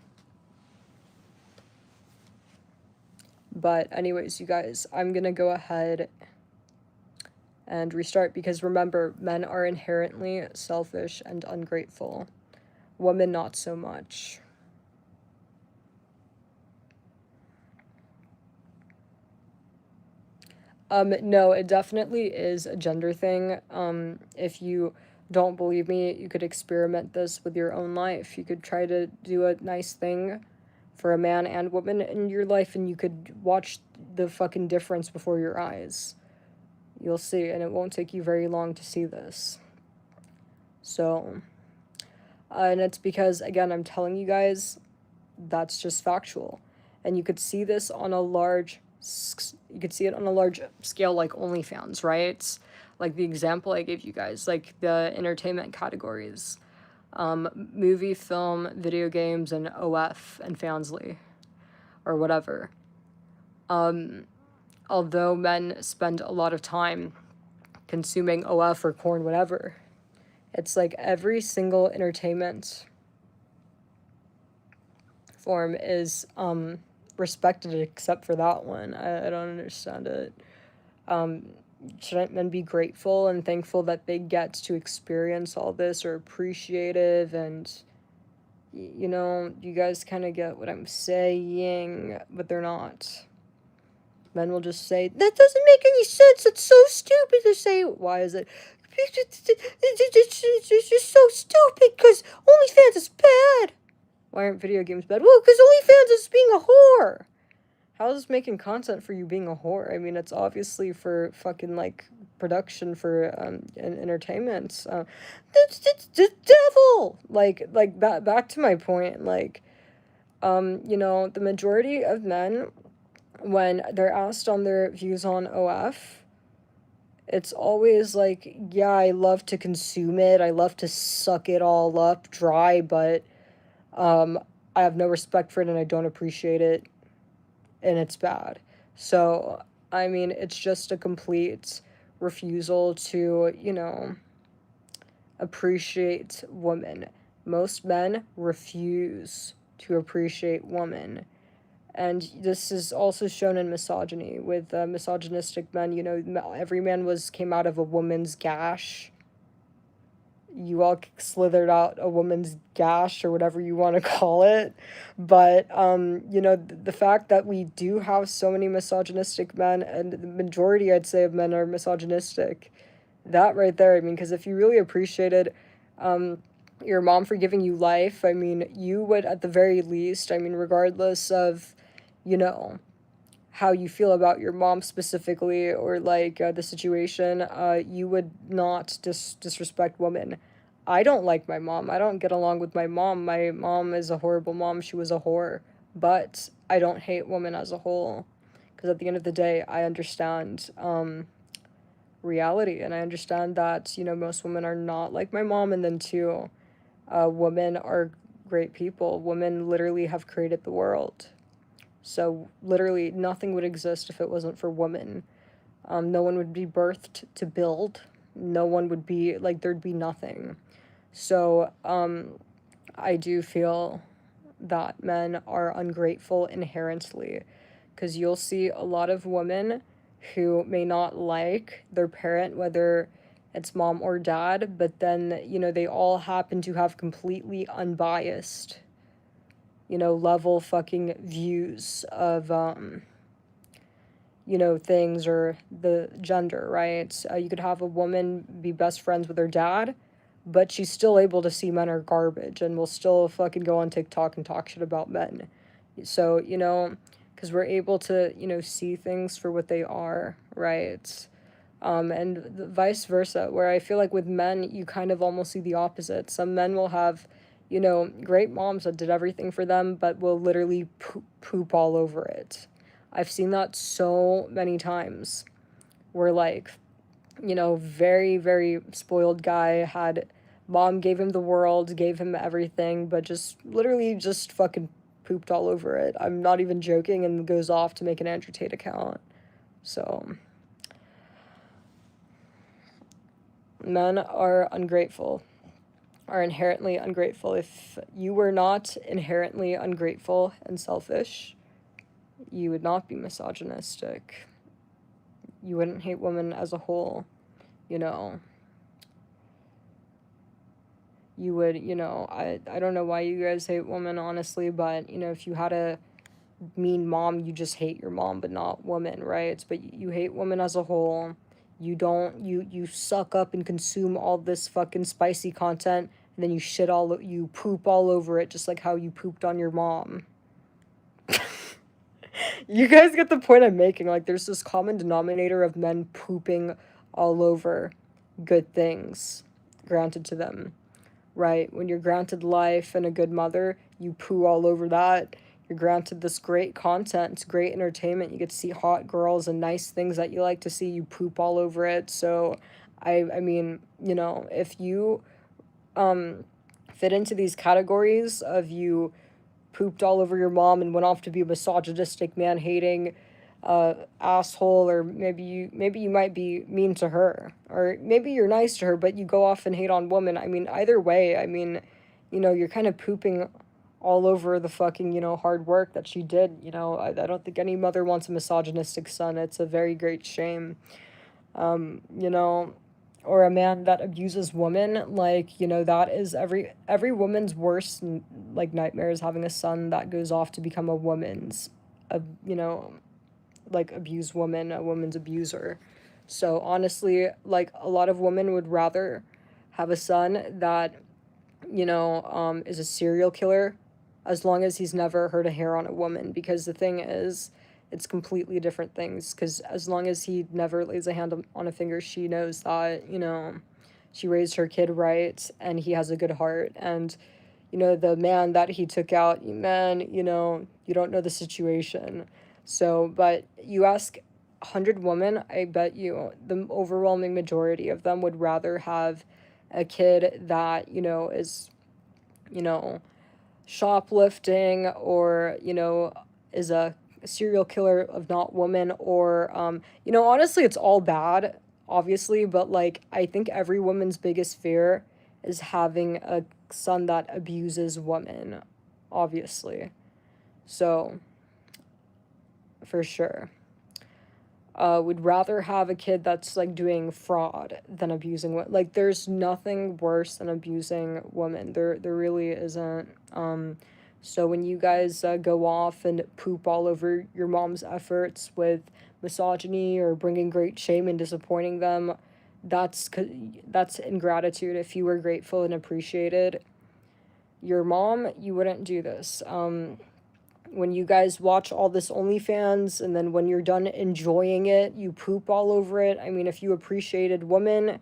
but anyways, you guys, I'm gonna go ahead and restart, because remember, men are inherently selfish and ungrateful. Women, not so much. No, it definitely is a gender thing. If you don't believe me, you could experiment this with your own life. You could try to do a nice thing for a man and woman in your life, and you could watch the fucking difference before your eyes. You'll see, and it won't take you very long to see this. So, and it's because, again, I'm telling you guys, that's just factual. And you could see this on a large, you could see it on a large scale, like OnlyFans, right? Like the example I gave you guys, like the entertainment categories, movie, film, video games, and OF and Fansly, or whatever. Although men spend a lot of time consuming OF or porn, whatever, it's like every single entertainment form is respected except for that one. I don't understand it. Shouldn't men be grateful and thankful that they get to experience all this, or appreciative? And you guys kind of get what I'm saying, but they're not. Men will just say, that doesn't make any sense, it's so stupid to say. Why is it? It's just so stupid, because OnlyFans is bad. Why aren't video games bad? Well, because OnlyFans is being a whore. How is making content for you being a whore? I mean, it's obviously for fucking, like, production for entertainment. That's the devil! Like back to my point, like, the majority of men, when they're asked on their views on OF, it's always like, yeah, I love to consume it, I love to suck it all up dry, but I have no respect for it and I don't appreciate it, and it's bad. So, I mean, it's just a complete refusal to, appreciate women. Most men refuse to appreciate women. And this is also shown in misogyny, with misogynistic men. Every man came out of a woman's gash. You all slithered out a woman's gash, or whatever you want to call it. But, the fact that we do have so many misogynistic men, and the majority, I'd say, of men are misogynistic, that right there, I mean, because if you really appreciated your mom for giving you life, I mean, you would, at the very least, I mean, regardless of, how you feel about your mom specifically, or like the situation, you would not disrespect women. I don't like my mom. I don't get along with my mom. My mom is a horrible mom. She was a whore. But I don't hate women as a whole. Because at the end of the day, I understand reality. And I understand that, most women are not like my mom. And then too, women are great people. Women literally have created the world. So literally nothing would exist if it wasn't for women. No one would be birthed to build. No one would be, like, there'd be nothing. So I do feel that men are ungrateful inherently, because you'll see a lot of women who may not like their parent, whether it's mom or dad, but then, they all happen to have completely unbiased, level fucking views of, things, or the gender, right? You could have a woman be best friends with her dad, but she's still able to see men are garbage, and will still fucking go on TikTok and talk shit about men. So, because we're able to, see things for what they are, right? And vice versa, where I feel like with men, you kind of almost see the opposite. Some men will have, great moms that did everything for them, but will literally poop all over it. I've seen that so many times, where, like, very, very spoiled guy had, mom gave him the world, gave him everything, but just literally just fucking pooped all over it. I'm not even joking, and goes off to make an Andrew Tate account. So, men are ungrateful. Are inherently ungrateful. If you were not inherently ungrateful and selfish, you would not be misogynistic. You wouldn't hate women as a whole, You would, I don't know why you guys hate women, honestly, but, if you had a mean mom, you just hate your mom, but not women, right? But you hate women as a whole. You suck up and consume all this fucking spicy content, and then you poop all over it, just like how you pooped on your mom. You guys get the point I'm making. Like, there's this common denominator of men pooping all over good things granted to them, right? When you're granted life and a good mother, you poo all over that. You're granted this great content, great entertainment. You get to see hot girls and nice things that you like to see. You poop all over it. So, I mean, you know, if you fit into these categories of you pooped all over your mom and went off to be a misogynistic, man-hating asshole, or maybe you might be mean to her, or maybe you're nice to her, but you go off and hate on women. I mean, either way, I mean, you know, you're kind of pooping all over the fucking, you know, hard work that she did. You know, I don't think any mother wants a misogynistic son. It's a very great shame. You know, or a man that abuses women, like, you know, that is every woman's worst like nightmare, is having a son that goes off to become a woman's, you know, like, abused woman, a woman's abuser. So honestly, like, a lot of women would rather have a son that, you know, is a serial killer, as long as he's never hurt a hair on a woman. Because the thing is, it's completely different things. Because as long as he never lays a hand on a finger, she knows that, you know, she raised her kid right, and he has a good heart. And, you know, the man that he took out, man, you know, you don't know the situation. So, but you ask 100 women, I bet you the overwhelming majority of them would rather have a kid that, you know, is, you know, shoplifting, or, you know, is a serial killer of not women, or, you know, honestly, it's all bad, obviously, but, like, I think every woman's biggest fear is having a son that abuses women, obviously. So, for sure. Would rather have a kid that's, like, doing fraud than abusing women. Like, there's nothing worse than abusing women. There really isn't. So when you guys go off and poop all over your mom's efforts with misogyny, or bringing great shame and disappointing them, that's ingratitude. If you were grateful and appreciated your mom, you wouldn't do this. When you guys watch all this OnlyFans, and then when you're done enjoying it, you poop all over it. I mean, if you appreciated women,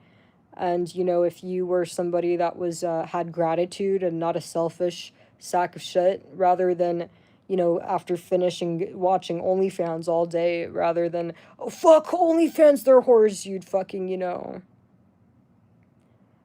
and, you know, if you were somebody that was had gratitude and not a selfish sack of shit, rather than, you know, after finishing watching OnlyFans all day, rather than, oh, fuck OnlyFans, they're whores, you'd fucking, you know,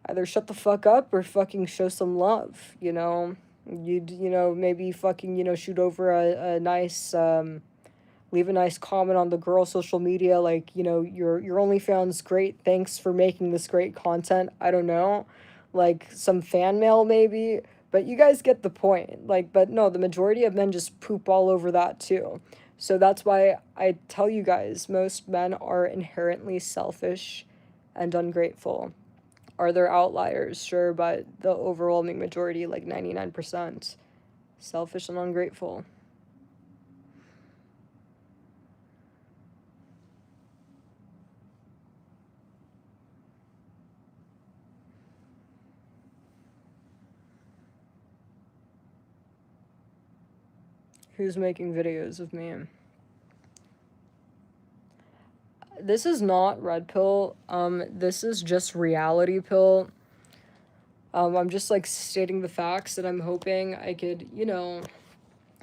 either shut the fuck up or fucking show some love, you know? You'd, you know, maybe fucking, you know, shoot over a nice, leave a nice comment on the girl social media, like, you know, your OnlyFans, great, thanks for making this great content. I don't know, like, some fan mail maybe, but you guys get the point. Like, but no, the majority of men just poop all over that too. So that's why I tell you guys, most men are inherently selfish and ungrateful. Are there outliers? Sure, but the overwhelming majority, like 99%, selfish and ungrateful. Who's making videos of me? This is not red pill. This is just reality pill. I'm just, like, stating the facts, and I'm hoping I could, you know,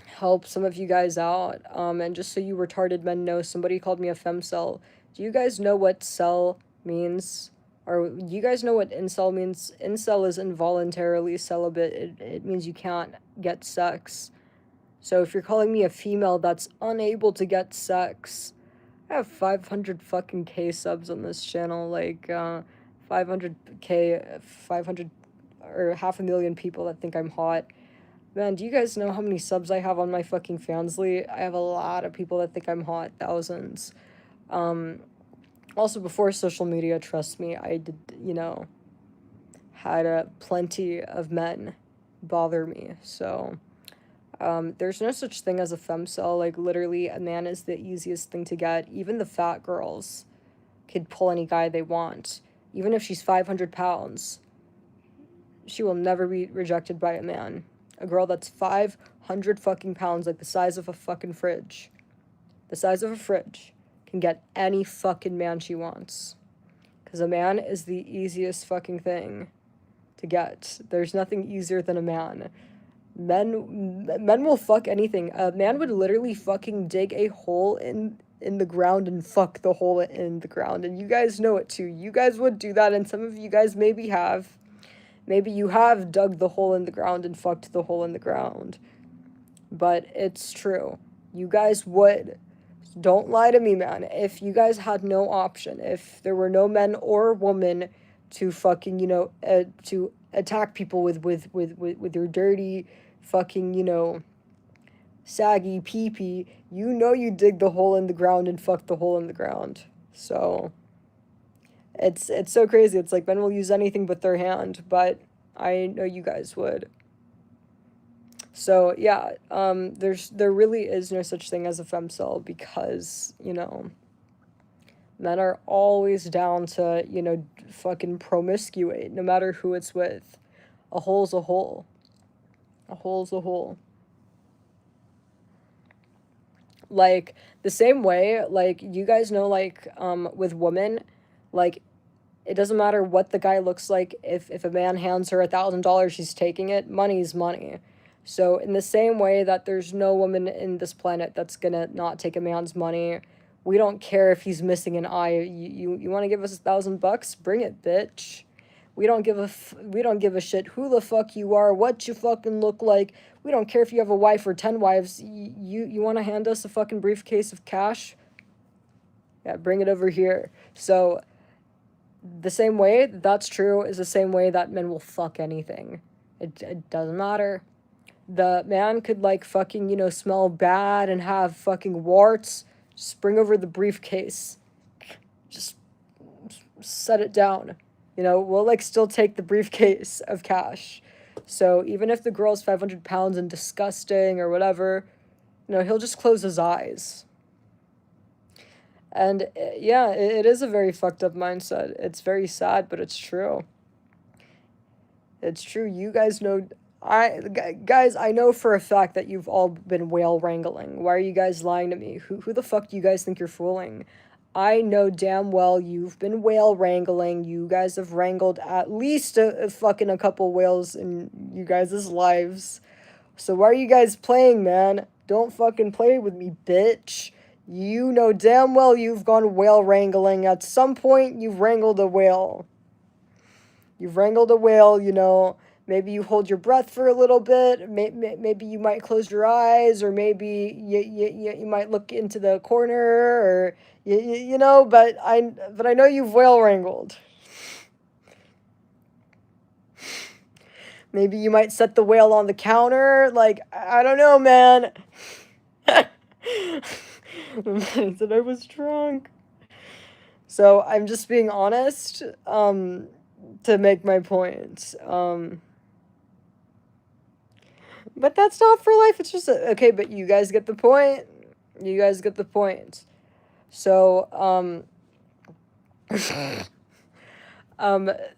help some of you guys out. And just so you retarded men know, somebody called me a femcel. Do you guys know what cell means? Or do you guys know what incel means? Incel is involuntarily celibate. It means you can't get sex. So if you're calling me a female that's unable to get sex, I have 500 fucking K subs on this channel, like, 500K, 500, or 500,000 people that think I'm hot. Man, do you guys know how many subs I have on my fucking Fansly? I have a lot of people that think I'm hot, thousands. Also, before social media, trust me, I did, you know, had plenty of men bother me, so... there's no such thing as a femcel. Like, literally, a man is the easiest thing to get. Even the fat girls could pull any guy they want. Even if she's 500 pounds, she will never be rejected by a man. A girl that's 500 fucking pounds, like the size of a fucking fridge, the size of a fridge, can get any fucking man she wants. Because a man is the easiest fucking thing to get. There's nothing easier than a man. Men will fuck anything. A man would literally fucking dig a hole in the ground and fuck the hole in the ground. And you guys know it too. You guys would do that, and some of you guys maybe have. Maybe you have dug the hole in the ground and fucked the hole in the ground. But it's true. You guys would. Don't lie to me, man. If you guys had no option, if there were no men or women to fucking, to attack people with your dirty fucking, saggy pee-pee, you dig the hole in the ground and fuck the hole in the ground. So it's so crazy. It's like men will use anything but their hand, but I know you guys would. So yeah, there really is no such thing as a femcel because, men are always down to, fucking promiscuate, no matter who it's with. A hole's a hole. A hole's a hole. Like, the same way, like, you guys know, like, with women, like, it doesn't matter what the guy looks like. If a man hands her $1,000, she's taking it. Money's money. So in the same way that there's no woman in this planet that's gonna not take a man's money, we don't care if he's missing an eye. You want to give us $1,000? Bring it, bitch. We don't give a shit who the fuck you are, what you fucking look like. We don't care if you have a wife or 10 wives. You want to hand us a fucking briefcase of cash? Yeah, bring it over here. So the same way that's true is the same way that men will fuck anything. It doesn't matter. The man could, like, fucking, smell bad and have fucking warts. Just bring over the briefcase. Just set it down. We'll, like, still take the briefcase of cash. So even if the girl's 500 pounds and disgusting or whatever, he'll just close his eyes. And, yeah, it is a very fucked up mindset. It's very sad, but it's true. It's true. You guys know... Guys, I know for a fact that you've all been whale wrangling. Why are you guys lying to me? Who the fuck do you guys think you're fooling? I know damn well you've been whale wrangling. You guys have wrangled at least a couple whales in you guys' lives. So why are you guys playing, man? Don't fucking play with me, bitch. You know damn well you've gone whale wrangling. At some point, you've wrangled a whale. You've wrangled a whale, Maybe you hold your breath for a little bit. Maybe you might close your eyes, or maybe you might look into the corner, or But I know you've whale wrangled. Maybe you might set the whale on the counter. Like, I don't know, man. I said I was drunk. So I'm just being honest. To make my point. But that's not for life. It's just okay, but you guys get the point. You guys get the point. So,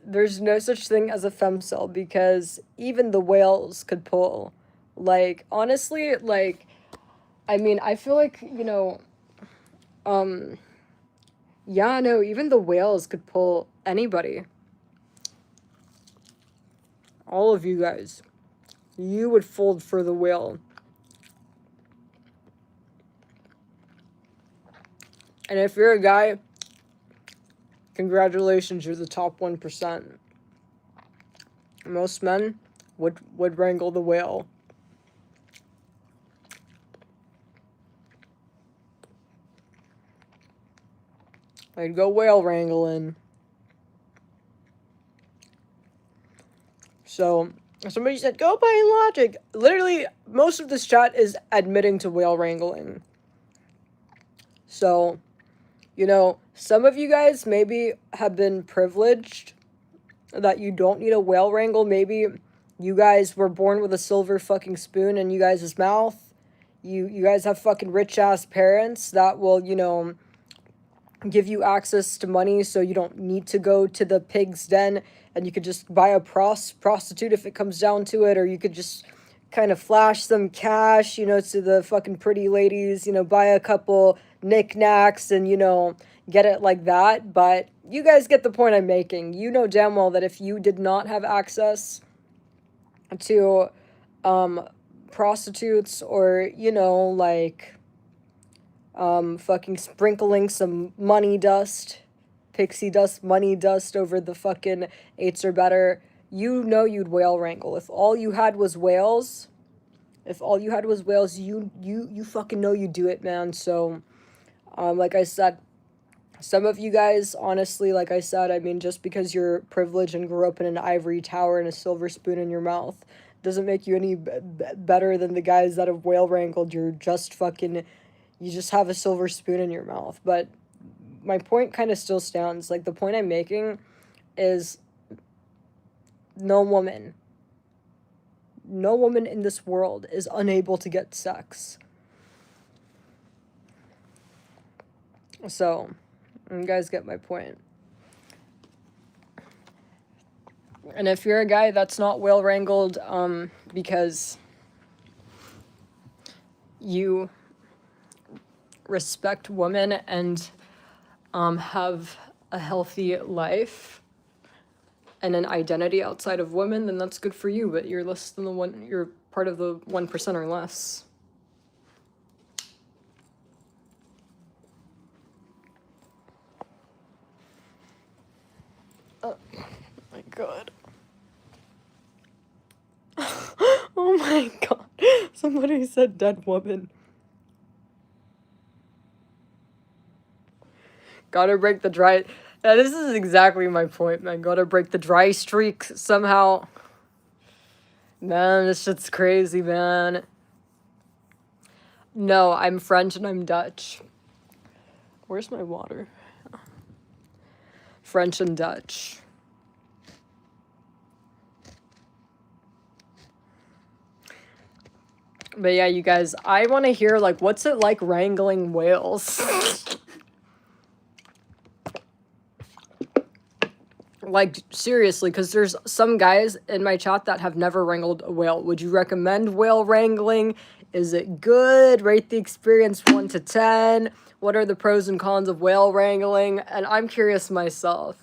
there's no such thing as a femcel because even the whales could pull. Like, honestly, like, I mean, I feel like, yeah, no, even the whales could pull anybody. All of you guys. You would fold for the whale. And if you're a guy, congratulations, you're the top 1%. Most men would wrangle the whale. I'd go whale wrangling. So... somebody said, go by logic. Literally, most of this chat is admitting to whale wrangling. So, some of you guys maybe have been privileged that you don't need a whale wrangle. Maybe you guys were born with a silver fucking spoon in you guys' mouth. You guys have fucking rich-ass parents that will, give you access to money so you don't need to go to the pig's den and you could just buy a prostitute if it comes down to it, or you could just kind of flash some cash, you know, to the fucking pretty ladies, you know, buy a couple knickknacks and, you know, get it like that. But you guys get the point I'm making. You know damn well that if you did not have access to prostitutes or, you know, like fucking sprinkling some money dust, pixie dust, money dust over the fucking 8s or better, you know you'd whale wrangle. If all you had was whales, you fucking know you do it, man. So like I said, some of you guys, honestly, like I said, I mean, just because you're privileged and grew up in an ivory tower and a silver spoon in your mouth doesn't make you any better than the guys that have whale wrangled. You just have a silver spoon in your mouth. But my point kind of still stands. Like, the point I'm making is no woman in this world is unable to get sex. So, you guys get my point. And if you're a guy that's not whale wrangled because you respect women and have a healthy life and an identity outside of women, then that's good for you, but you're less than you're part of the 1% or less. Oh my god. Oh my god. Somebody said dead woman. Gotta break the dry... Yeah, this is exactly my point, man. Gotta break the dry streak somehow. Man, this shit's crazy, man. No, I'm French and I'm Dutch. Where's my water? French and Dutch. But yeah, you guys, I want to hear, like, what's it like wrangling whales? Like, seriously, because there's some guys in my chat that have never wrangled a whale. Would you recommend whale wrangling? Is it good? Rate the experience 1 to 10. What are the pros and cons of whale wrangling? And I'm curious myself.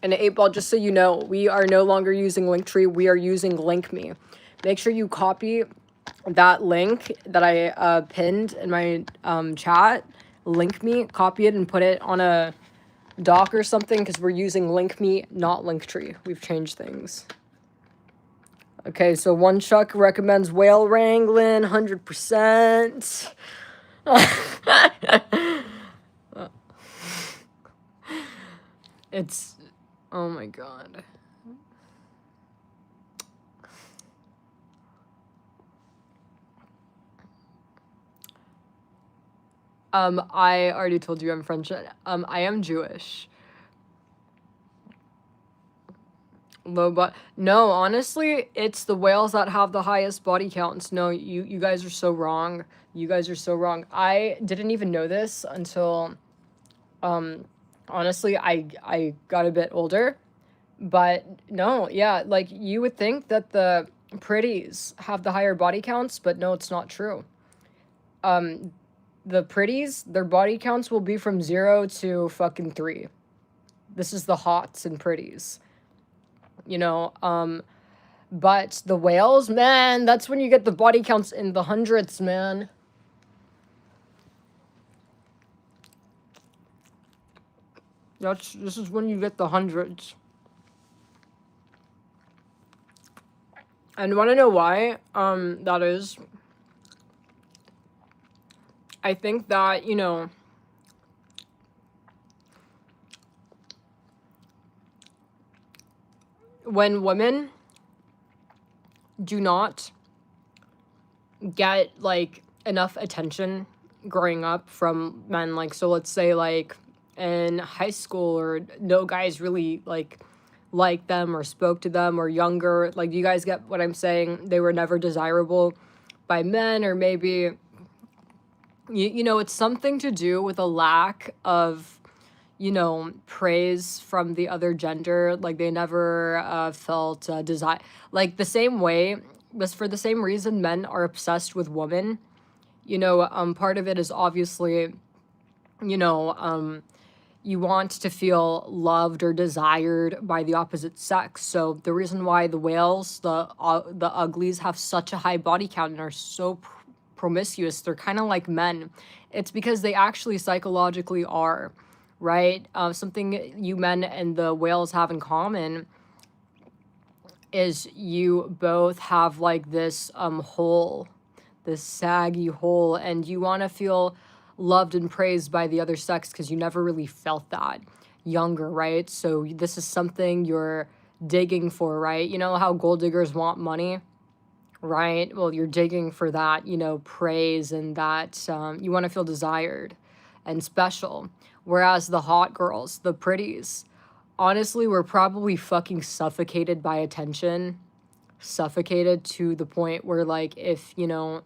And 8-Ball, just so you know, we are no longer using Linktree. We are using LinkMe. Make sure you copy that link that I pinned in my chat. LinkMe, copy it and put it on a doc or something, because we're using LinkMe, not Linktree. We've changed things. Okay, so One Chuck recommends whale wrangling, 100%. It's... Oh my god. I already told you I'm French. I am Jewish. No, honestly, it's the whales that have the highest body counts. No, you guys are so wrong. You guys are so wrong. I didn't even know this until, honestly, I got a bit older. But no, yeah, like, you would think that the pretties have the higher body counts, but no, it's not true. The pretties, their body counts will be from 0 to fucking 3. This is the hots and pretties. You know, but the whales, man, that's when you get the body counts in the hundreds, man. This is when you get the hundreds. And want to know why that is? I think that, you know, when women do not get, like, enough attention growing up from men, like, so let's say, like, in high school, or no guys really, like them or spoke to them, or younger, like, you guys get what I'm saying? They were never desirable by men, or maybe... You know, it's something to do with a lack of, you know, praise from the other gender. Like they never felt desire. Like the same way, was for the same reason men are obsessed with women. You know, part of it is obviously, you know, you want to feel loved or desired by the opposite sex. So the reason why the whales, the uglies, have such a high body count and are so promiscuous, they're kind of like men. It's because they actually psychologically are, right? Something you men and the whales have in common is you both have like this hole, this saggy hole, and you want to feel loved and praised by the other sex because you never really felt that younger, right? So this is something you're digging for, right? You know how gold diggers want money, right? Well, you're digging for that, you know, praise, and that you want to feel desired and special. Whereas the hot girls, the pretties, honestly, were probably fucking suffocated by attention, suffocated to the point where, like, if, you know,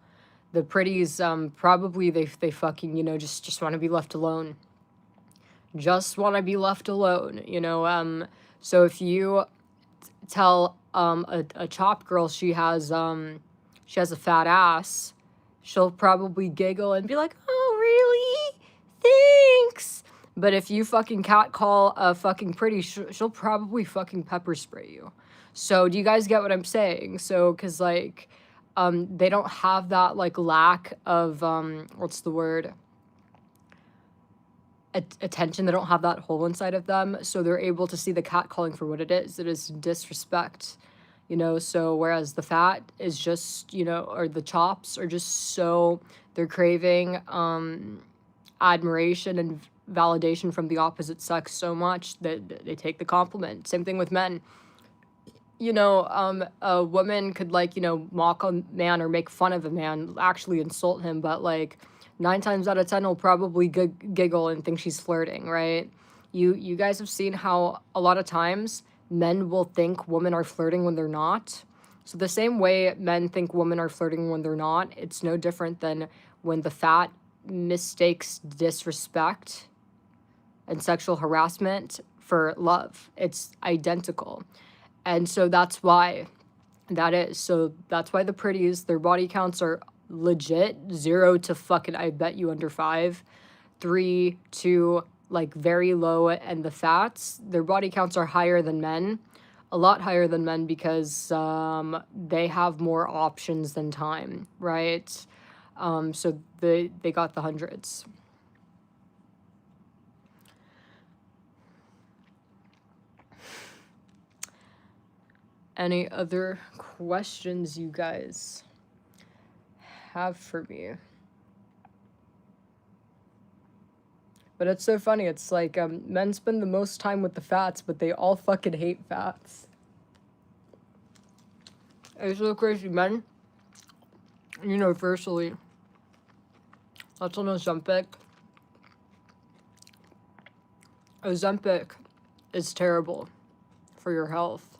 the pretties, probably they fucking, you know, just want to be left alone. Just want to be left alone, you know. So if you tell a chop girl she has a fat ass, she'll probably giggle and be like, "Oh, really? Thanks." But if you fucking catcall a fucking pretty, she'll probably fucking pepper spray you. So do you guys get what I'm saying? So, cause like, they don't have that like lack of what's the word? Attention. They don't have that hole inside of them, so they're able to see the catcalling for what it is. It is disrespect, you know. So whereas the fat is just, you know, or the chops are just so they're craving admiration and validation from the opposite sex so much that they take the compliment. Same thing with men. You know, a woman could, like, you know, mock a man or make fun of a man, actually insult him, but like 9 times out of 10 will probably giggle and think she's flirting, right? You guys have seen how a lot of times men will think women are flirting when they're not. So the same way men think women are flirting when they're not, it's no different than when the fat mistakes disrespect and sexual harassment for love. It's identical. And so that's why that is. So that's why the pretties, their body counts are legit 0 to fucking, I bet you, under 5, 3 to like very low. And the fats, their body counts are higher than men, a lot higher than men, because they have more options than time, right? So they got the hundreds. Any other questions you guys have for me? But it's so funny. It's like men spend the most time with the fats, but they all fucking hate fats. It's so crazy. Men, universally, that's on Ozempic. Ozempic is terrible for your health.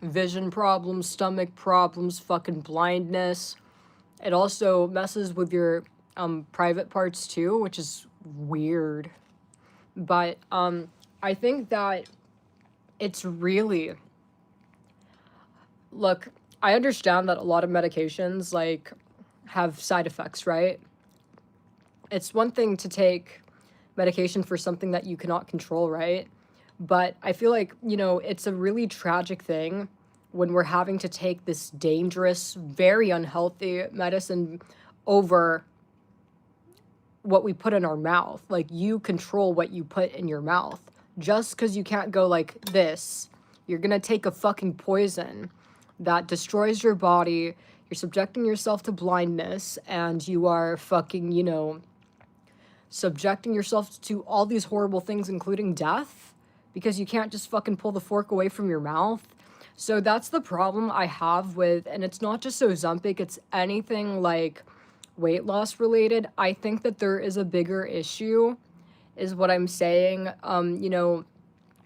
Vision problems, stomach problems, fucking blindness. It also messes with your private parts too, which is weird. But I think that it's really, look, I understand that a lot of medications like have side effects, right? It's one thing to take medication for something that you cannot control, right? But I feel like, it's a really tragic thing when we're having to take this dangerous, very unhealthy medicine over what we put in our mouth. Like, you control what you put in your mouth. Just because you can't go like this, you're going to take a fucking poison that destroys your body. You're subjecting yourself to blindness, and you are fucking, subjecting yourself to all these horrible things, including death, because you can't just fucking pull the fork away from your mouth. So that's the problem I have with, and it's not just Ozempic, it's anything like weight loss related. I think that there is a bigger issue, is what I'm saying.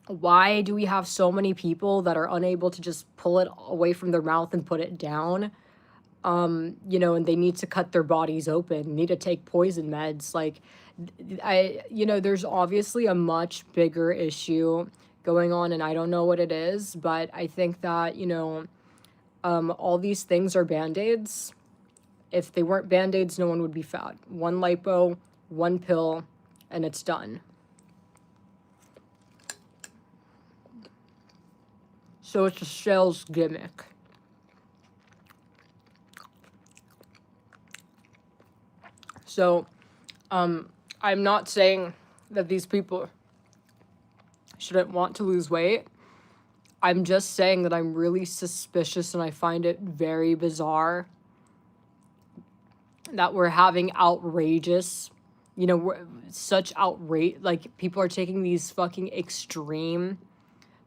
Why do we have so many people that are unable to just pull it away from their mouth and put it down? you know, and they need to cut their bodies open, need to take poison meds. Like, you know, there's obviously a much bigger issue going on, and I don't know what it is, but I think that, you know, all these things are band-aids. If they weren't band-aids, no one would be fat. One lipo, one pill, and it's done. So it's a sales gimmick. So, I'm not saying that these people shouldn't want to lose weight. I'm just saying that I'm really suspicious and I find it very bizarre that we're having outrageous, you know, such outrage, like people are taking these fucking extreme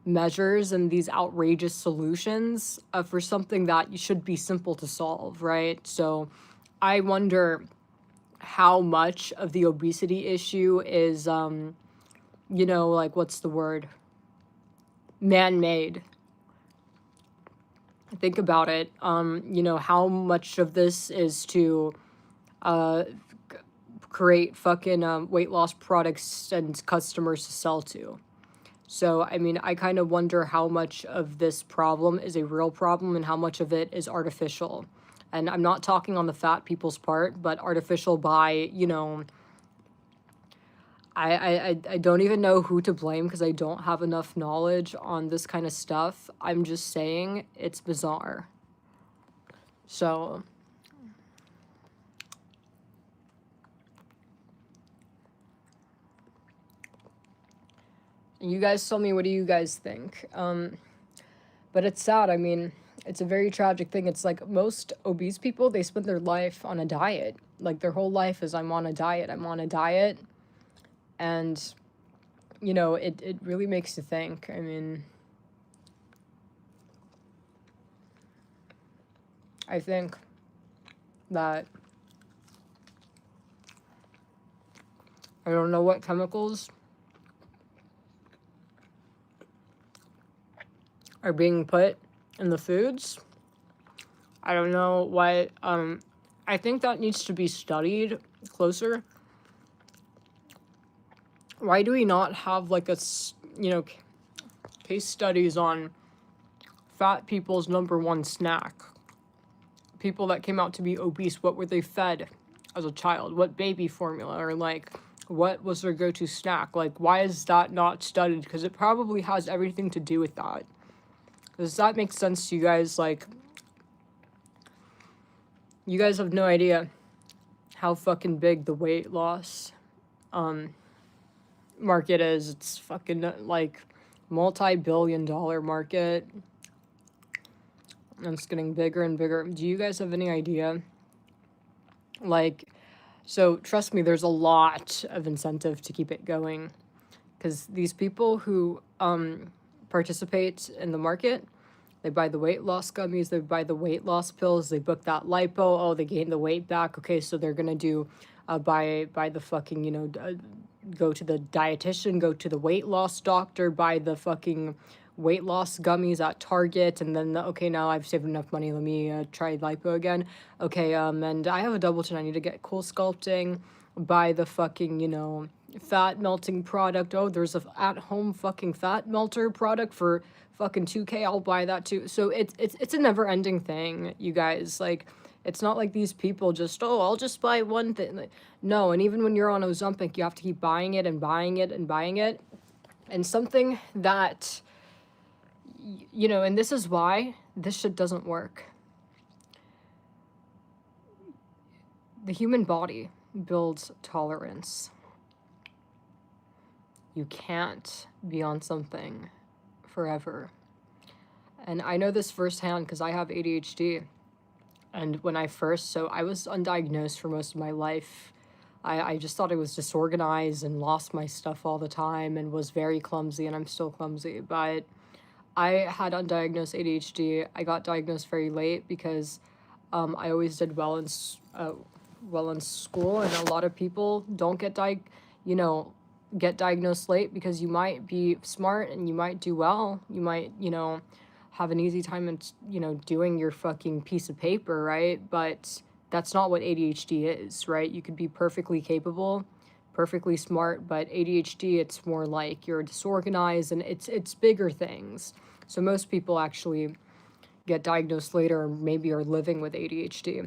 measures and these outrageous solutions for something that should be simple to solve, right? So I wonder how much of the obesity issue is, you know, like, what's the word? Man-made. Think about it. You know, how much of this is to create fucking weight loss products and customers to sell to. So, I mean, I kind of wonder how much of this problem is a real problem and how much of it is artificial. And I'm not talking on the fat people's part, but artificial by, you know, I don't even know who to blame because I don't have enough knowledge on this kind of stuff. I'm just saying it's bizarre. So, you guys tell me, what do you guys think? But it's sad. I mean, it's a very tragic thing. It's like most obese people, they spend their life on a diet. Like their whole life is, I'm on a diet, I'm on a diet. And, you know, it really makes you think. I mean, I think that, I don't know what chemicals are being put in the foods. I don't know what, I think that needs to be studied closer. Why do we not have, like, you know, case studies on fat people's number one snack? People that came out to be obese, what were they fed as a child? What baby formula? Or, like, what was their go-to snack? Like, why is that not studied? Because it probably has everything to do with that. Does that make sense to you guys? Like, you guys have no idea how fucking big the weight loss market is. It's fucking, like, multi-billion-dollar market. And it's getting bigger and bigger. Do you guys have any idea? Like, so trust me, there's a lot of incentive to keep it going. Because these people who participate in the market, they buy the weight loss gummies, they buy the weight loss pills, they book that lipo, oh, they gain the weight back. Okay, so they're gonna do, buy the fucking, you know, go to the dietitian, go to the weight loss doctor, buy the fucking weight loss gummies at Target, and then, okay, now I've saved enough money, let me try lipo again. Okay, and I have a double chin, I need to get cool sculpting, buy the fucking, you know, fat melting product. Oh, there's a at-home fucking fat melter product for fucking $2K, I'll buy that too. So it's a never-ending thing, you guys. Like, it's not like these people just, oh, I'll just buy one thing. Like, no, and even when you're on Ozempic, you have to keep buying it and buying it and buying it. And something that, you know, and this is why this shit doesn't work. The human body builds tolerance. You can't be on something forever. And I know this firsthand because I have ADHD. And when I was undiagnosed for most of my life. I just thought I was disorganized and lost my stuff all the time and was very clumsy, and I'm still clumsy. But I had undiagnosed ADHD. I got diagnosed very late because I always did well in school, and a lot of people don't get diagnosed late because you might be smart and you might do well. You might, you know, have an easy time in, you know, doing your fucking piece of paper, right? But that's not what ADHD is, right? You could be perfectly capable, perfectly smart, but ADHD, it's more like you're disorganized, and it's bigger things. So most people actually get diagnosed later, or maybe are living with ADHD.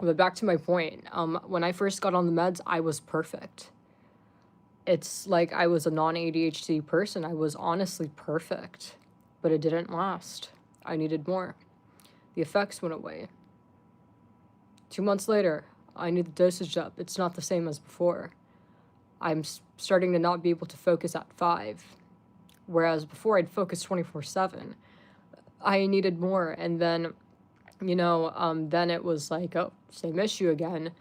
But back to my point, when I first got on the meds, I was perfect. It's like I was a non-ADHD person. I was honestly perfect, but it didn't last. I needed more. The effects went away. 2 months later, I need the dosage up. It's not the same as before. I'm starting to not be able to focus at 5, whereas before I'd focus 24/7. I needed more, and then, you know, then it was like, oh, same issue again.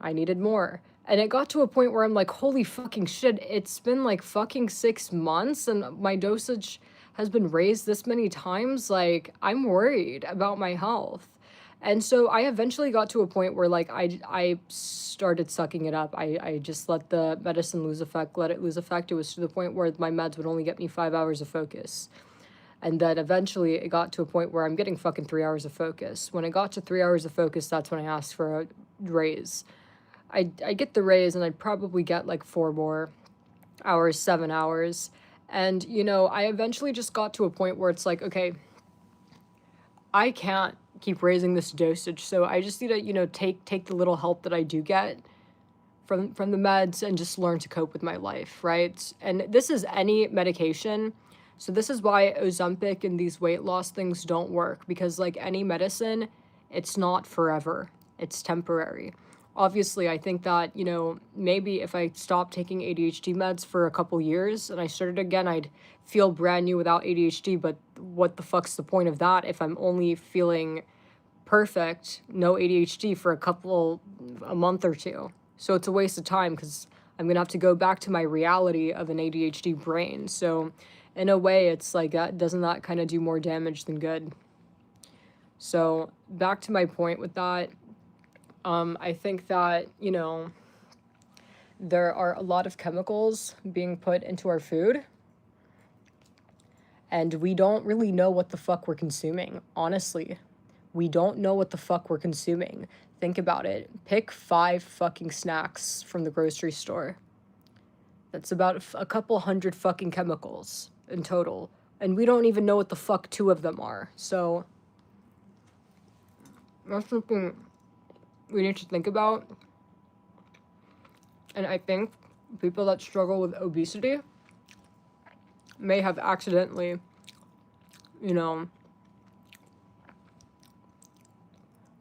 I needed more. And it got to a point where I'm like, holy fucking shit, it's been like fucking 6 months and my dosage has been raised this many times. Like, I'm worried about my health. And so I eventually got to a point where like I started sucking it up. I just let the medicine lose effect, let it lose effect. It was to the point where my meds would only get me 5 hours of focus. And then eventually it got to a point where I'm getting fucking 3 hours of focus. When it got to 3 hours of focus, that's when I asked for a raise. I get the raise, and I'd probably get like 4 more hours, 7 hours. And, you know, I eventually just got to a point where it's like, okay, I can't keep raising this dosage. So I just need to, you know, take the little help that I do get from the meds and just learn to cope with my life, right? And this is any medication. So this is why Ozempic and these weight loss things don't work, because like any medicine, it's not forever. It's temporary. Obviously, I think that, you know, maybe if I stopped taking ADHD meds for a couple years and I started again, I'd feel brand new without ADHD, but what the fuck's the point of that if I'm only feeling perfect, no ADHD for a month or two? So it's a waste of time, because I'm going to have to go back to my reality of an ADHD brain. So in a way, it's like, doesn't that kind of do more damage than good? So back to my point with that, I think that, you know, there are a lot of chemicals being put into our food, and we don't really know what the fuck we're consuming, honestly. We don't know what the fuck we're consuming. Think about it. Pick 5 fucking snacks from the grocery store. That's about a couple hundred fucking chemicals in total. And we don't even know what the fuck 2 of them are. So that's something we need to think about. And I think people that struggle with obesity may have accidentally, you know,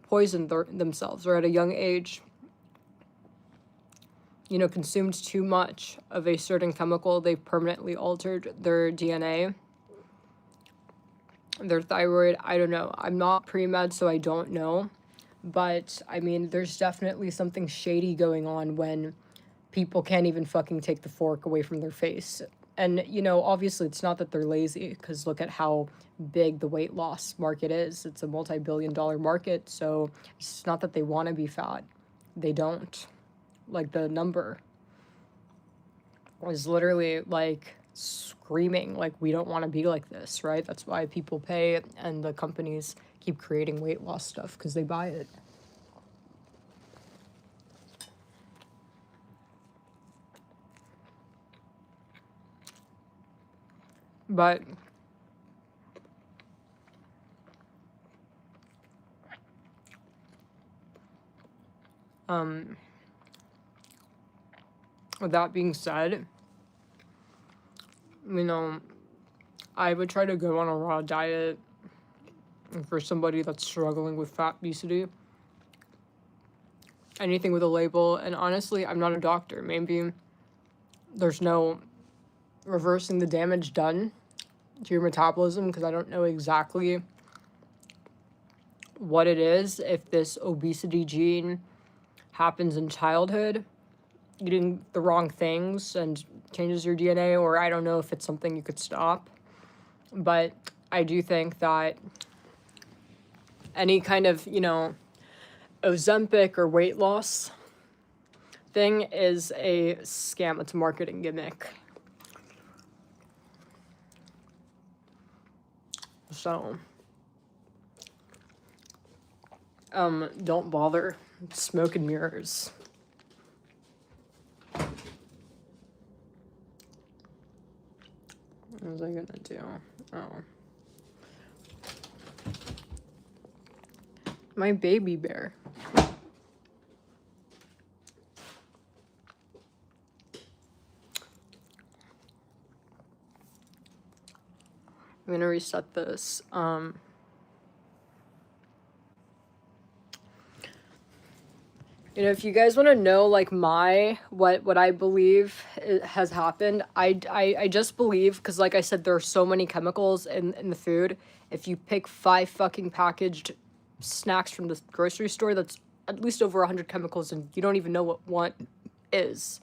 poisoned themselves, or at a young age, you know, consumed too much of a certain chemical. They've permanently altered their DNA, their thyroid. I don't know. I'm not pre-med, so I don't know. But, I mean, there's definitely something shady going on when people can't even fucking take the fork away from their face. And, you know, obviously it's not that they're lazy, because look at how big the weight loss market is. It's a multi-billion-dollar market, so it's not that they want to be fat. They don't. Like, the number is literally, like, screaming, like, we don't want to be like this, right? That's why people pay, and the companies keep creating weight loss stuff, because they buy it. But with that being said, you know, I would try to go on a raw diet for somebody that's struggling with fat obesity. Anything with a label. And honestly, I'm not a doctor. Maybe there's no reversing the damage done to your metabolism, because I don't know exactly what it is. If this obesity gene happens in childhood, eating the wrong things and changes your DNA, or I don't know if it's something you could stop. But I do think that any kind of, you know, Ozempic or weight loss thing is a scam. It's a marketing gimmick. So Don't bother. Smoke and mirrors. What was I gonna do? Oh. My baby bear. I'm gonna reset this. You know, if you guys want to know, like, what I believe has happened, I just believe, because like I said, there are so many chemicals in the food. If you pick 5 fucking packaged snacks from the grocery store, that's at least over 100 chemicals, and you don't even know what one is.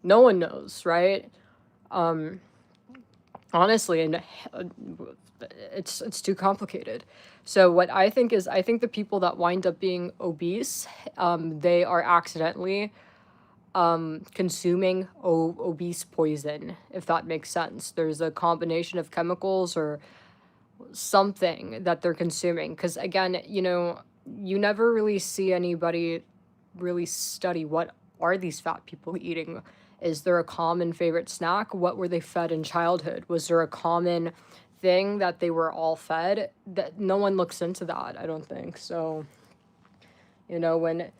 No one knows, right? Honestly, and it's too complicated. So what I think is, I think the people that wind up being obese, they are accidentally consuming obese poison, if that makes sense. There's a combination of chemicals or something that they're consuming. Because again, you know, you never really see anybody really study what are these fat people eating. Is there a common favorite snack? What were they fed in childhood? Was there a common thing that they were all fed? That no one looks into that, I don't think. So, you know, when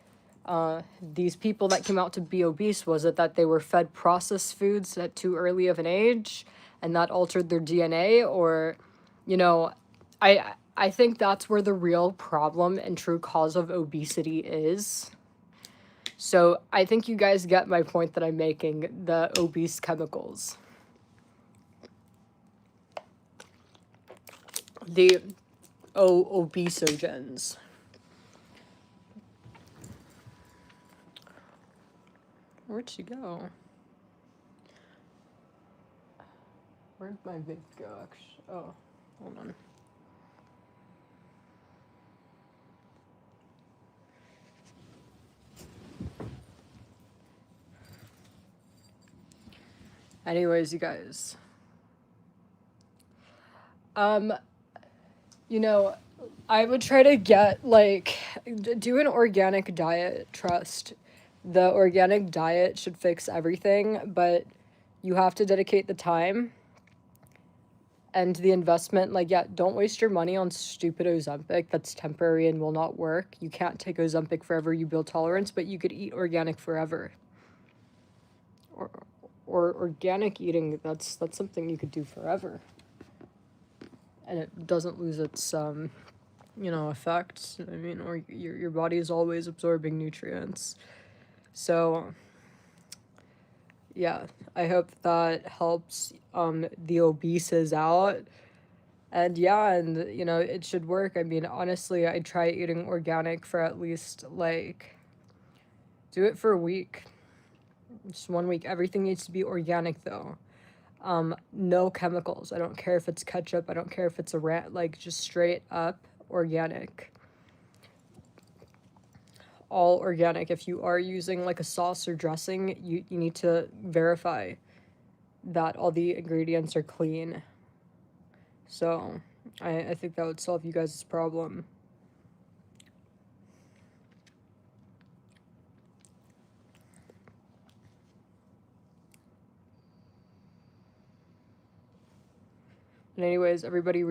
these people that came out to be obese, was it that they were fed processed foods at too early of an age and that altered their DNA? Or, you know, I think that's where the real problem and true cause of obesity is. So I think you guys get my point that I'm making, the obese chemicals. The obesogens. Where'd she go? Where'd my vape go, actually? Oh, hold on. Anyways, you guys. You know, I would try to get, like, do an organic diet, trust. The organic diet should fix everything, but you have to dedicate the time and the investment. Like, yeah, don't waste your money on stupid Ozempic that's temporary and will not work. You can't take Ozempic forever, you build tolerance, but you could eat organic forever. Or organic eating, that's something you could do forever. And it doesn't lose its you know, effect. I mean, or your body is always absorbing nutrients. So yeah, I hope that helps the obeses out. And yeah, and you know, it should work. I mean, honestly, I try eating organic for at least, like, do it for a week. Just 1 week. Everything needs to be organic though. No chemicals. I don't care if it's ketchup. I don't care if it's like, just straight up organic. All organic. If you are using like a sauce or dressing, you need to verify that all the ingredients are clean. So I think that would solve you guys' problem. And anyways, everybody